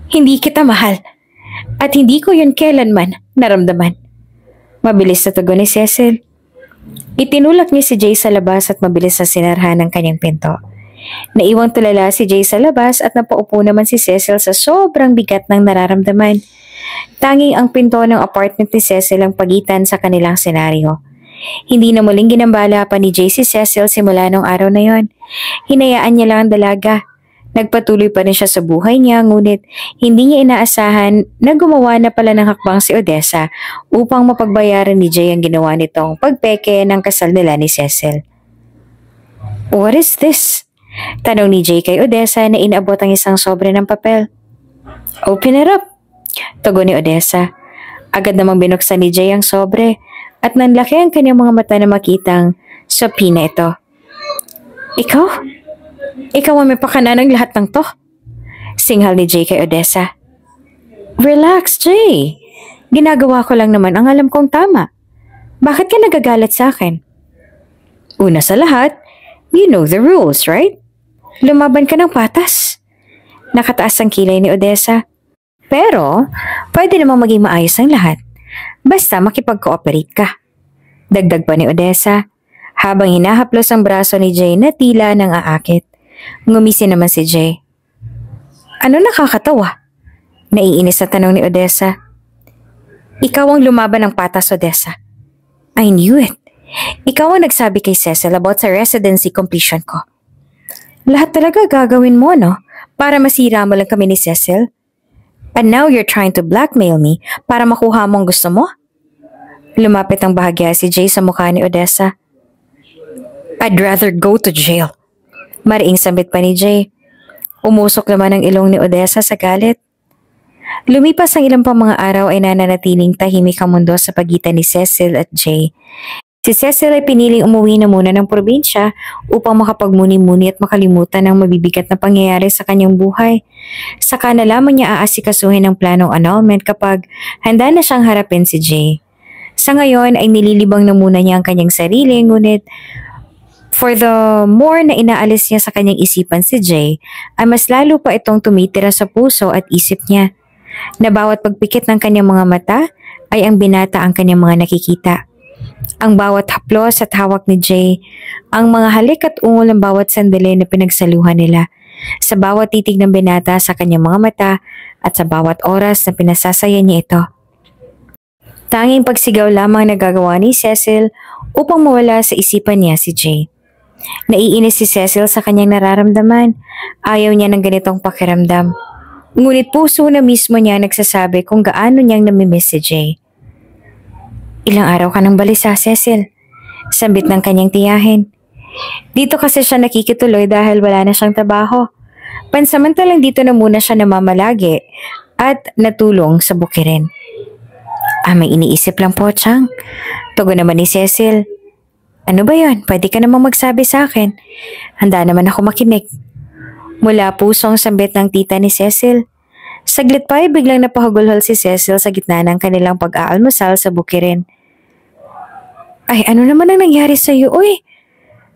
Hindi kita mahal. At hindi ko yun kailanman naramdaman. Mabilis na tugon ni Cecil. Itinulak niya si Jay sa labas at mabilis na sinarhan ang kanyang pinto. Naiwang tulala si Jay sa labas at napaupo naman si Cecil sa sobrang bigat ng nararamdaman. Tanging ang pinto ng apartment ni Cecil ang pagitan sa kanilang senaryo. Hindi na muling ginambala pa ni Jay si Cecil simula nung araw na yon. Hinayaan niya lang ang dalaga. Nagpatuloy pa rin siya sa buhay niya ngunit hindi niya inaasahan na gumawa na pala ng hakbang si Odessa upang mapagbayaran ni Jay ang ginawa nitong pagpeke ng kasal nila ni Cecil. What is this? Tanong ni Jay kay Odessa na inaabot ang isang sobre ng papel. Open it up, tugon ni Odessa. Agad namang binuksan ni Jay ang sobre at nanlaki ang kanyang mga mata na makitang subpoena ito. Ikaw? Ikaw ang may pakana ng lahat ng to? Singhal ni Jay kay Odessa. Relax, Jay. Ginagawa ko lang naman ang alam kong tama. Bakit ka nagagalit sa akin? Una sa lahat, you know the rules, right? Lumaban ka ng patas. Nakataas ang kilay ni Odessa. Pero, pwede namang maging maayos ang lahat. Basta makipag-cooperate ka. Dagdag pa ni Odessa, habang hinahaplos ang braso ni Jay na tila nang aakit. Ngumisi naman si Jay. Ano nakakatawa? Naiinis na tanong ni Odessa. Ikaw ang lumaban ng patas, Odessa. I knew it. Ikaw ang nagsabi kay Cecil about sa residency completion ko. Lahat talaga gagawin mo, no? Para masira mo lang kami ni Cecil? And now you're trying to blackmail me para makuha mo ang gusto mo? Lumapit ang bahagya si Jay sa mukha ni Odessa. I'd rather go to jail. Mariing sambit pa ni Jay. Umusok naman ang ilong ni Odessa sa galit. Lumipas ang ilang pang mga araw ay nananatiling tahimik ang mundo sa pagitan ni Cecil at Jay. Si Cecil ay piniling umuwi na muna ng probinsya upang makapagmuni-muni at makalimutan ang mabibigat na pangyayari sa kanyang buhay. Saka na lamang niya aasikasuhin ang planong annulment kapag handa na siyang harapin si Jay. Sa ngayon ay nililibang na muna niya ang kanyang sarili, ngunit for the more na inaalis niya sa kanyang isipan si Jay, ay mas lalo pa itong tumitira sa puso at isip niya. Na bawat pagpikit ng kanyang mga mata ay ang binata ang kanyang mga nakikita. Ang bawat haplos at hawak ni Jay, ang mga halik at ungol ng bawat sandali na pinagsaluhan nila, sa bawat titig ng binata sa kanyang mga mata at sa bawat oras na pinasasaya niya ito. Tanging pagsigaw lamang nagagawa ni Cecil upang mawala sa isipan niya si Jay. Naiinis si Cecil sa kanyang nararamdaman. Ayaw niya ng ganitong pakiramdam. Ngunit puso na mismo niya nagsasabi kung gaano niyang namimiss si Jay. Ilang araw ka nang balisa, Cecil. Sambit ng kanyang tiyahin. Dito kasi siya nakikituloy dahil wala na siyang trabaho. Pansamantalang dito na muna siya namamalagi at natulong sa bukirin. May iniisip lang po, Chang. Tugon naman ni Cecil. Ano ba yon? Pwede ka namang magsabi sa akin. Handa naman ako makinig. Mula pusong sambit ng tita ni Cecil. Saglit pa ay biglang napahagulhol si Cecil sa gitna ng kanilang pag-aalmusal sa bukirin. Ay, ano naman ang nangyari sa iyo, uy?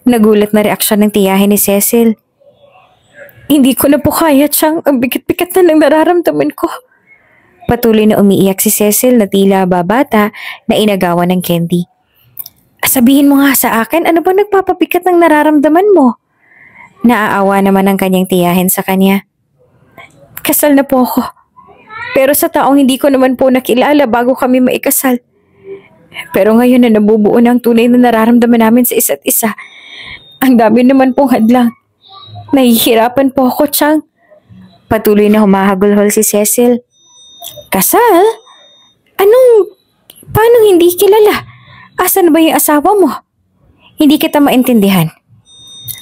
Nagulat na reaksyon ng tiyahin ni Cecil. Hindi ko na po kaya, Chang. Ang bigat-bigat na lang nararamdaman ko. Patuloy na umiiyak si Cecil na tila babata na inagawan ng candy. Sabihin mo nga sa akin, ano ba nagpapabigat ng nararamdaman mo? Naaawa naman ang kanyang tiyahin sa kanya. Kasal na po ako. Pero sa taong hindi ko naman po nakilala bago kami maikasal. Pero ngayon na nabubuo na ang tunay na nararamdaman namin sa isa't isa, ang dami naman pong hadlang. Nahihirapan po ako, Chang. Patuloy na humahagulhol si Cecil. Kasal? Paano hindi kilala? Asan ba yung asawa mo? Hindi kita maintindihan.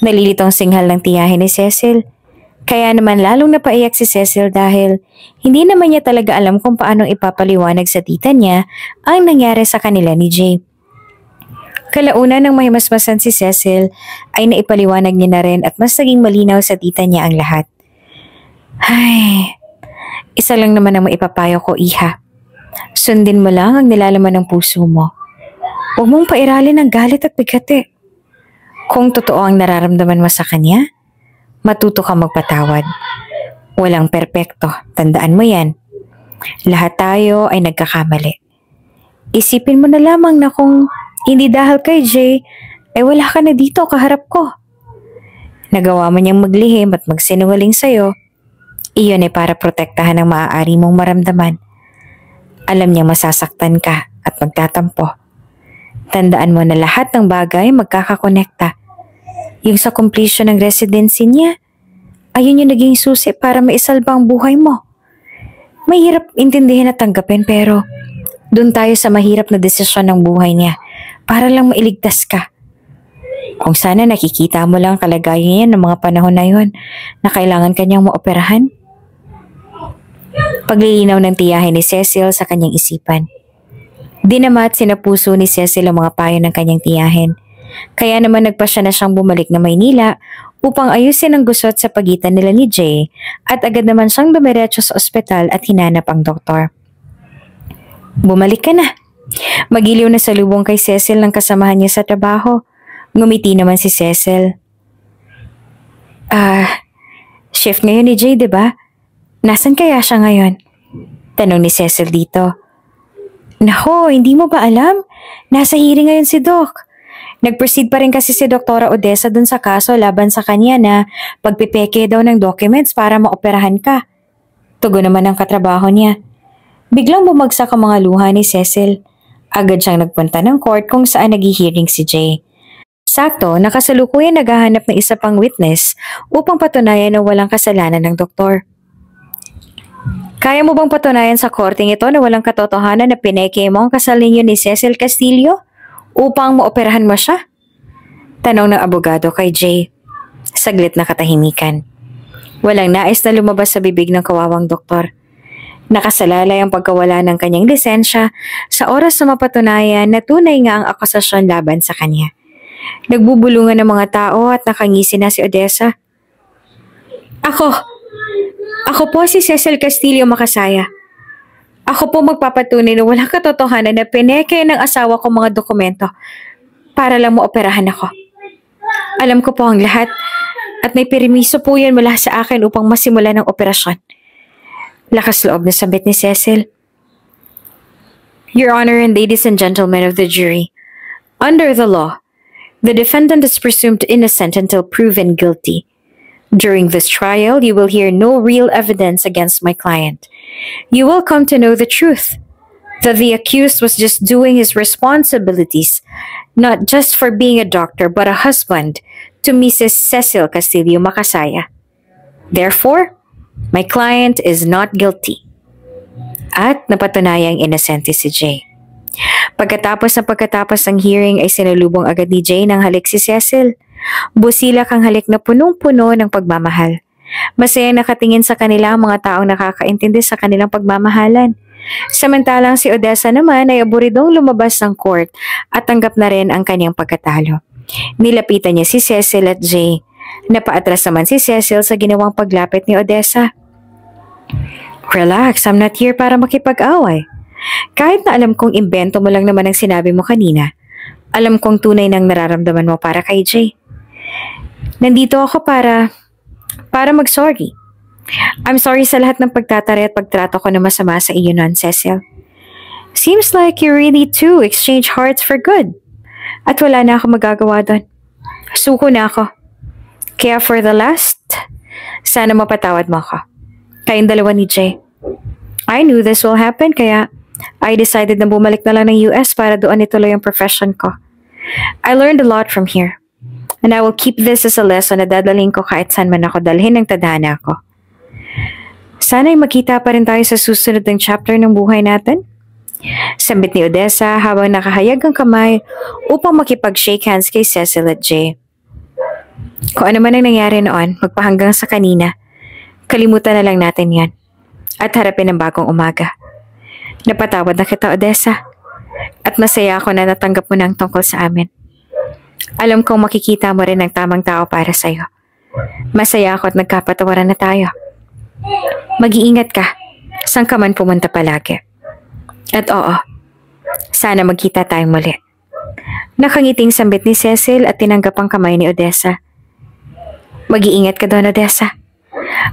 Nalilitong singhal ng tiyahin ni Cecil. Kaya naman lalong napaiyak si Cecil dahil hindi naman niya talaga alam kung paano ipapaliwanag sa tita niya ang nangyari sa kanila ni Jay. Kalauna nang mahimasmasan si Cecil ay naipaliwanag niya na rin at mas naging malinaw sa tita niya ang lahat. Ay, isa lang naman ang maipapayo ko, iha. Sundin mo lang ang nilalaman ng puso mo. Huwag mong pairalin ang galit at bigati. Kung totoo ang nararamdaman mo sa kanya, matuto ka magpatawad. Walang perpekto, tandaan mo yan. Lahat tayo ay nagkakamali. Isipin mo na lamang na kung hindi dahil kay Jay, ay wala ka na dito kaharap ko. Nagawa mo niyang maglihim at magsinungaling sa'yo, iyon ay para protektahan ang maaari mong maramdaman. Alam niyang masasaktan ka at magtatampo. Tandaan mo na lahat ng bagay magkakakonekta. Yung sa completion ng residency niya, ayun yung naging susi para maisalba ang buhay mo. Mahirap intindihin at tanggapin pero doon tayo sa mahirap na desisyon ng buhay niya para lang mailigtas ka. Kung sana nakikita mo lang kalagayan niya ng mga panahon na yon na kailangan kanyang maoperahan. Paglilinaw ng tiyahin ni Cecil sa kanyang isipan. Dinamat sinapuso ni Cecil ang mga payo ng kanyang tiyahin. Kaya naman nagpasya na siyang bumalik na Maynila upang ayusin ang gusot sa pagitan nila ni Jay at agad naman siyang dumiretso sa ospital at hinanap ang doktor. Bumalik ka na. Magiliw na salubong kay Cecil ng kasamahan niya sa trabaho. Ngumiti naman si Cecil. Shift ngayon ni Jay, diba? Nasaan kaya siya ngayon? Tanong ni Cecil dito. Nako, hindi mo ba alam? Nasa hearing ngayon si Doc. Nag-proceed pa rin kasi si Doktora Odessa dun sa kaso laban sa kanya na pagpipeke daw ng documents para maoperahan ka. Tugon naman ang katrabaho niya. Biglang bumagsak ang mga luha ni Cecil. Agad siyang nagpunta ng court kung saan nag-hearing si Jay. Sakto, nakasalukuyan naghahanap ng isa pang witness upang patunayan na walang kasalanan ng doktor. Kaya mo bang patunayan sa korteng ito na walang katotohanan na pineke mo ang kasal ninyo ni Cecil Castillo upang maoperahan mo siya? Tanong ng abogado kay Jay. Saglit na katahimikan. Walang nais na lumabas sa bibig ng kawawang doktor. Nakasalalay ang pagkawala ng kanyang lisensya sa oras na mapatunayan na tunay nga ang akusasyon laban sa kanya. Nagbubulungan ng mga tao at nakangisi na si Odessa. Ako po si Cecil Castillo Makasaya. Ako po magpapatunay na walang katotohanan na pineke ng asawa ko mga dokumento para lang maoperahan ako. Alam ko po ang lahat at may permiso po yan mula sa akin upang masimulan ang operasyon. Lakas loob na sambit ni Cecil. Your Honor and ladies and gentlemen of the jury, under the law, the defendant is presumed innocent until proven guilty. During this trial, you will hear no real evidence against my client. You will come to know the truth, that the accused was just doing his responsibilities, not just for being a doctor but a husband to Mrs. Cecil Castillo Makasaya. Therefore, my client is not guilty. At napatunayang inosente si Jay. Pagkatapos ng hearing ay sinalubong agad ni Jay ng halik si Cecil. Busilak ang halik na punong-puno ng pagmamahal. Masayang nakatingin sa kanila ang mga taong nakakaintindi sa kanilang pagmamahalan. Samantalang si Odessa naman ay aburidong lumabas ng court at tanggap na rin ang kanyang pagkatalo. Nilapitan niya si Cecil at Jay. Napaatras naman si Cecil sa ginawang paglapit ni Odessa. Relax, I'm not here para makipag-away. Kahit na alam kong imbento mo lang naman ang sinabi mo kanina, alam kong tunay ng nararamdaman mo para kay Jay. Nandito ako para mag-sorry. I'm sorry sa lahat ng pagtatari at pagtrato ko na masama sa iyo noon, Cecil. Seems like you really two exchange hearts for good. At wala na ako magagawa doon. Suko na ako. Kaya for the last, sana mapatawad mo ako. Kayong dalawa ni Jay. I knew this will happen kaya I decided na bumalik na lang ng US para doon ituloy ang profession ko. I learned a lot from here. And I will keep this as a lesson na dadalhin ko kahit saan man ako dalhin ng tadhana ko. Sana'y makita pa rin tayo sa susunod ng chapter ng buhay natin. Sambit ni Odessa habang nakahayag ang kamay upang makipag-shake hands kay Cecil at Jay. Kung ano man ang nangyari noon, magpahanggang sa kanina, kalimutan na lang natin yan at harapin ang bagong umaga. Napatawad na kita, Odessa, at masaya ako na natanggap mo na ang tungkol sa amin. Alam kong makikita mo rin ang tamang tao para sa'yo. Masaya ako at nagkapatawaran na tayo. Mag-iingat ka, saan ka man pumunta palagi. At oo, sana magkita tayong muli. Nakangiting sambit ni Cecil at tinanggap ang kamay ni Odessa. Mag-iingat ka doon, Odessa.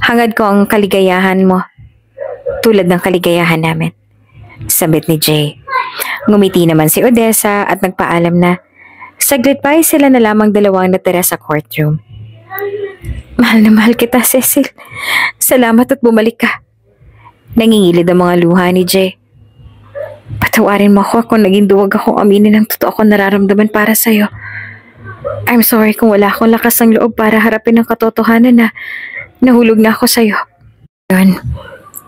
Hangad ko ang kaligayahan mo, tulad ng kaligayahan namin. Sambit ni Jay. Ngumiti naman si Odessa at nagpaalam na saglit pa ay sila na lamang dalawang natira sa courtroom. Mahal na mahal kita, Cecil. Salamat at bumalik ka. Nangingilid ang mga luha ni Jay. Patawarin mo ako kung naging duwag akong aminin ang totoo kong nararamdaman para sa'yo. I'm sorry kung wala akong lakas ng loob para harapin ang katotohanan na nahulog na ako sa'yo. Yun,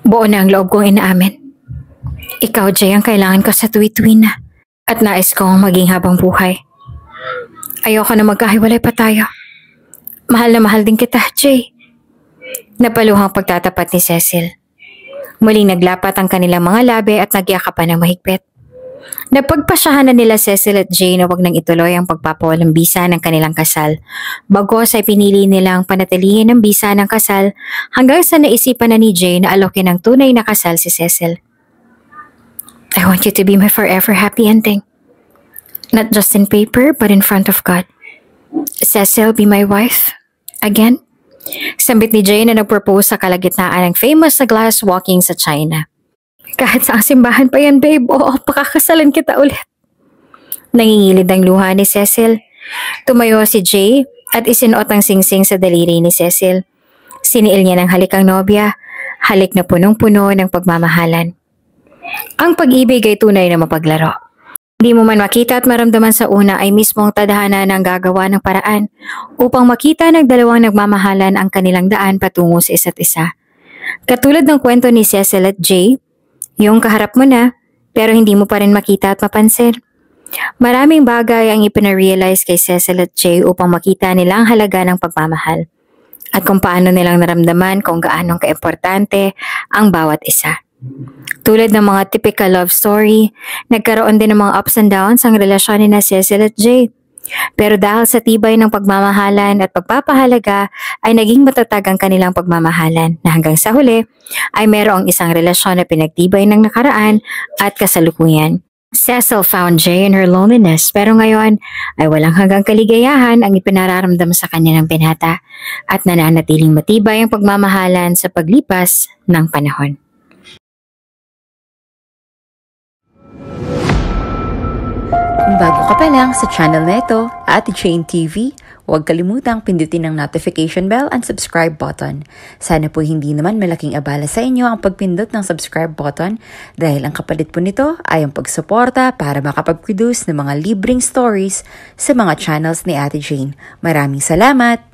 buo na ang loob kong inaamin. Ikaw, Jay, ang kailangan ko sa tuwi-tuwi na at nais kong maging habang buhay. Ayoko na magkahiwalay pa tayo. Mahal na mahal din kita, Jay. Napaluhang pagtatapat ni Cecil. Muling naglapat ang kanilang mga labi at nagyakapan ng mahigpit. Napagpasyahan na nila Cecil at Jay na wag nang ituloy ang pagpapawalang bisa ng kanilang kasal. Bagos ay pinili nilang panatilihin ang bisa ng kasal hanggang sa naisipan na ni Jay na alokin ng tunay na kasal si Cecil. I want you to be my forever happy ending. Not just in paper but in front of God. Cecil, be my wife. Again? Sambit ni Jay na nag-propose sa kalagitnaan ng famous na glass walking sa China. Kahit sa simbahan pa yan, babe. Oo, pakakasalan kita ulit. Nangingilid ang luha ni Cecil. Tumayo si Jay at isinuot ang singsing sa daliri ni Cecil. Siniil niya ng halik ang nobya, halik na punong-puno ng pagmamahalan. Ang pag-ibig ay tunay na mapaglaro. Hindi mo man makita at maramdaman sa una ay mismong tadhana ng gagawa ng paraan upang makita ng dalawang nagmamahalan ang kanilang daan patungo sa isa't isa. Katulad ng kwento ni Cecil at Jay, yung kaharap mo na pero hindi mo pa rin makita at mapansin. Maraming bagay ang ipinarealize kay Cecil at Jay upang makita nila ang halaga ng pagmamahal at kung paano nilang naramdaman kung gaanong kaimportante ang bawat isa. Tulad ng mga typical love story, nagkaroon din ng mga ups and downs ang relasyon ni Cecil at Jay. Pero dahil sa tibay ng pagmamahalan at pagpapahalaga ay naging matatag ang kanilang pagmamahalan na hanggang sa huli ay mayroong isang relasyon na pinagtibay ng nakaraan at kasalukuyan. Cecil found Jay in her loneliness pero ngayon ay walang hanggang kaligayahan ang ipinararamdam sa kanya ng binata at nananatiling matibay ang pagmamahalan sa paglipas ng panahon. Kung bago ka pa lang sa channel na ito, Ate Jane TV, huwag kalimutang pindutin ang notification bell and subscribe button. Sana po hindi naman malaking abala sa inyo ang pagpindot ng subscribe button dahil ang kapalit po nito ay ang pagsuporta para makapag-produce ng mga libreng stories sa mga channels ni Ate Jane. Maraming salamat!